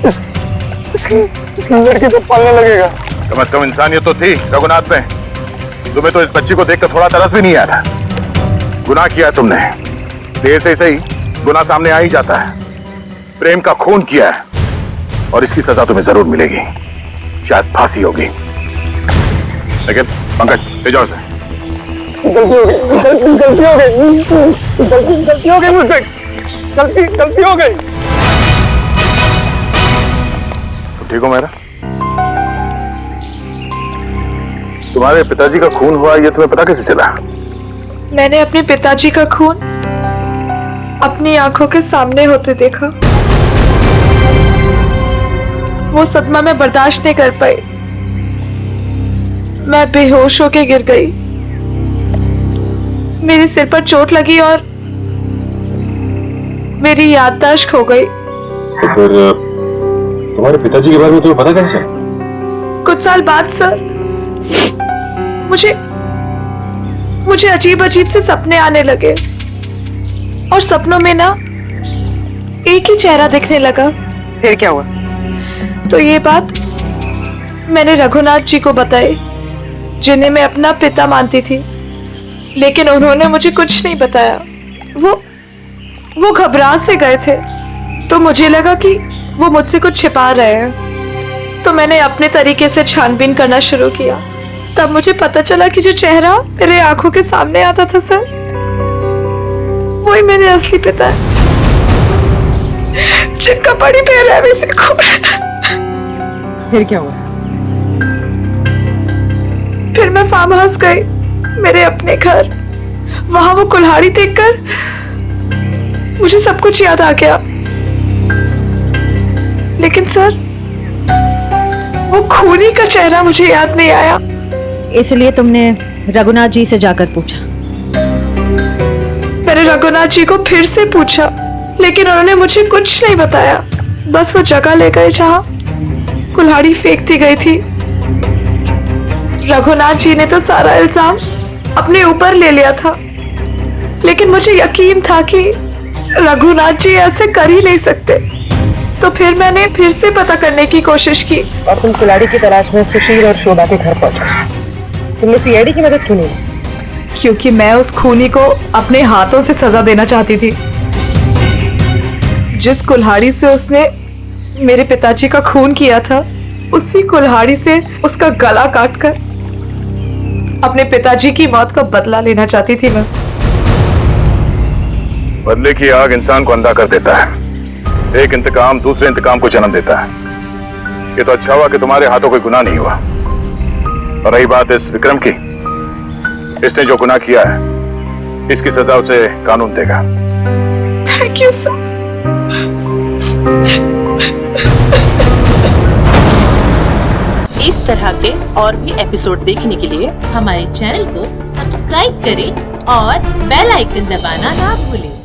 इस लड़की को पालने लगेगा। कम से कम इंसानियत तो थी रघुनाथ में। तुम्हें तो इस बच्ची को देखकर थोड़ा तरस भी नहीं आया था। गुनाह किया तुमने, देर से सही गुनाह सामने आ ही जाता है। प्रेम का खून किया है और इसकी सजा तुम्हें जरूर मिलेगी, शायद फांसी होगी। लेकिन पंकज ले जाओ इसे। गलती हो गई, गलती हो गई मुझसे, गलती हो गई। ठीक हो मेरा? तुम्हारे पिताजी का खून हुआ ये तुम्हें पता कैसे चला? मैंने अपने पिताजी का खून अपनी आंखों के सामने होते देखा। वो सदमा में बर्दाश्त नहीं कर पाई, मैं बेहोश होके गिर गई। मेरे सिर पर चोट लगी और मेरी याददाश्त खो गई। तो फिर तुम्हारे पिताजी के बारे में तुम्हें पता कैसे चला? कुछ साल बाद सर, मुझे अजीब अजीब से सपने आने लगे और सपनों में ना एक ही चेहरा दिखने लगा। फिर क्या हुआ? तो ये बात मैंने रघुनाथ जी को बताई, जिन्हें मैं अपना पिता मानती थी, लेकिन उन्होंने मुझे कुछ नहीं बताया। वो घबरा से गए थे, तो मुझे लगा कि वो मुझसे कुछ छिपा रहे हैं। तो मैंने अपने तरीके से छानबीन करना शुरू किया। तब मुझे पता चला कि जो चेहरा मेरे आंखों के सामने आता था सर, वही मेरे असली पिता है, जिनका बड़ी बेरहमी से खून। फिर क्या हुआ? फिर मैं फार्म हाउस गई, मेरे अपने घर। वहां वो कुल्हाड़ी देखकर मुझे सब कुछ याद आ गया। लेकिन सर, वो खूनी का चेहरा मुझे याद नहीं आया। इसलिए तुमने रघुनाथ जी से जाकर पूछा? मैंने रघुनाथ जी को फिर से पूछा, लेकिन उन्होंने मुझे कुछ नहीं बताया। बस वो जगह ले गए जहां कुल्हाड़ी फेंक दी गई थी। रघुनाथ जी ने तो सारा इल्जाम अपने ऊपर ले लिया था, लेकिन मुझे यकीन था कि रघुनाथ जी ऐसे कर ही नहीं सकते। तो फिर मैंने फिर से पता करने की कोशिश की। और तुम कुल्हाड़ी की तलाश में सुशील और शोभा के घर पहुंच गए। तुमने सीआईडी की मदद क्यों नहीं? क्योंकि मैं उस खूनी को अपने हाथों से सजा देना चाहती थी। जिस कुल्हाड़ी से उसने मेरे पिताजी का खून किया था, उसी कुल्हाड़ी से उसका गला काटकर अपने पिताजी की मौत का बदला लेना चाहती थी मैं। बदले की आग इंसान को अंधा कर देता है। एक इंतकाम दूसरे इंतकाम को जन्म देता है। ये तो अच्छा हुआ कि तुम्हारे हाथों कोई गुनाह नहीं हुआ। और रही बात इस विक्रम की, इसने जो गुनाह किया है इसकी सजा उसे कानून देगा। Thank you sir. इस तरह के और भी एपिसोड देखने के लिए हमारे चैनल को सब्सक्राइब करें और बेल आइकन दबाना ना भूलें।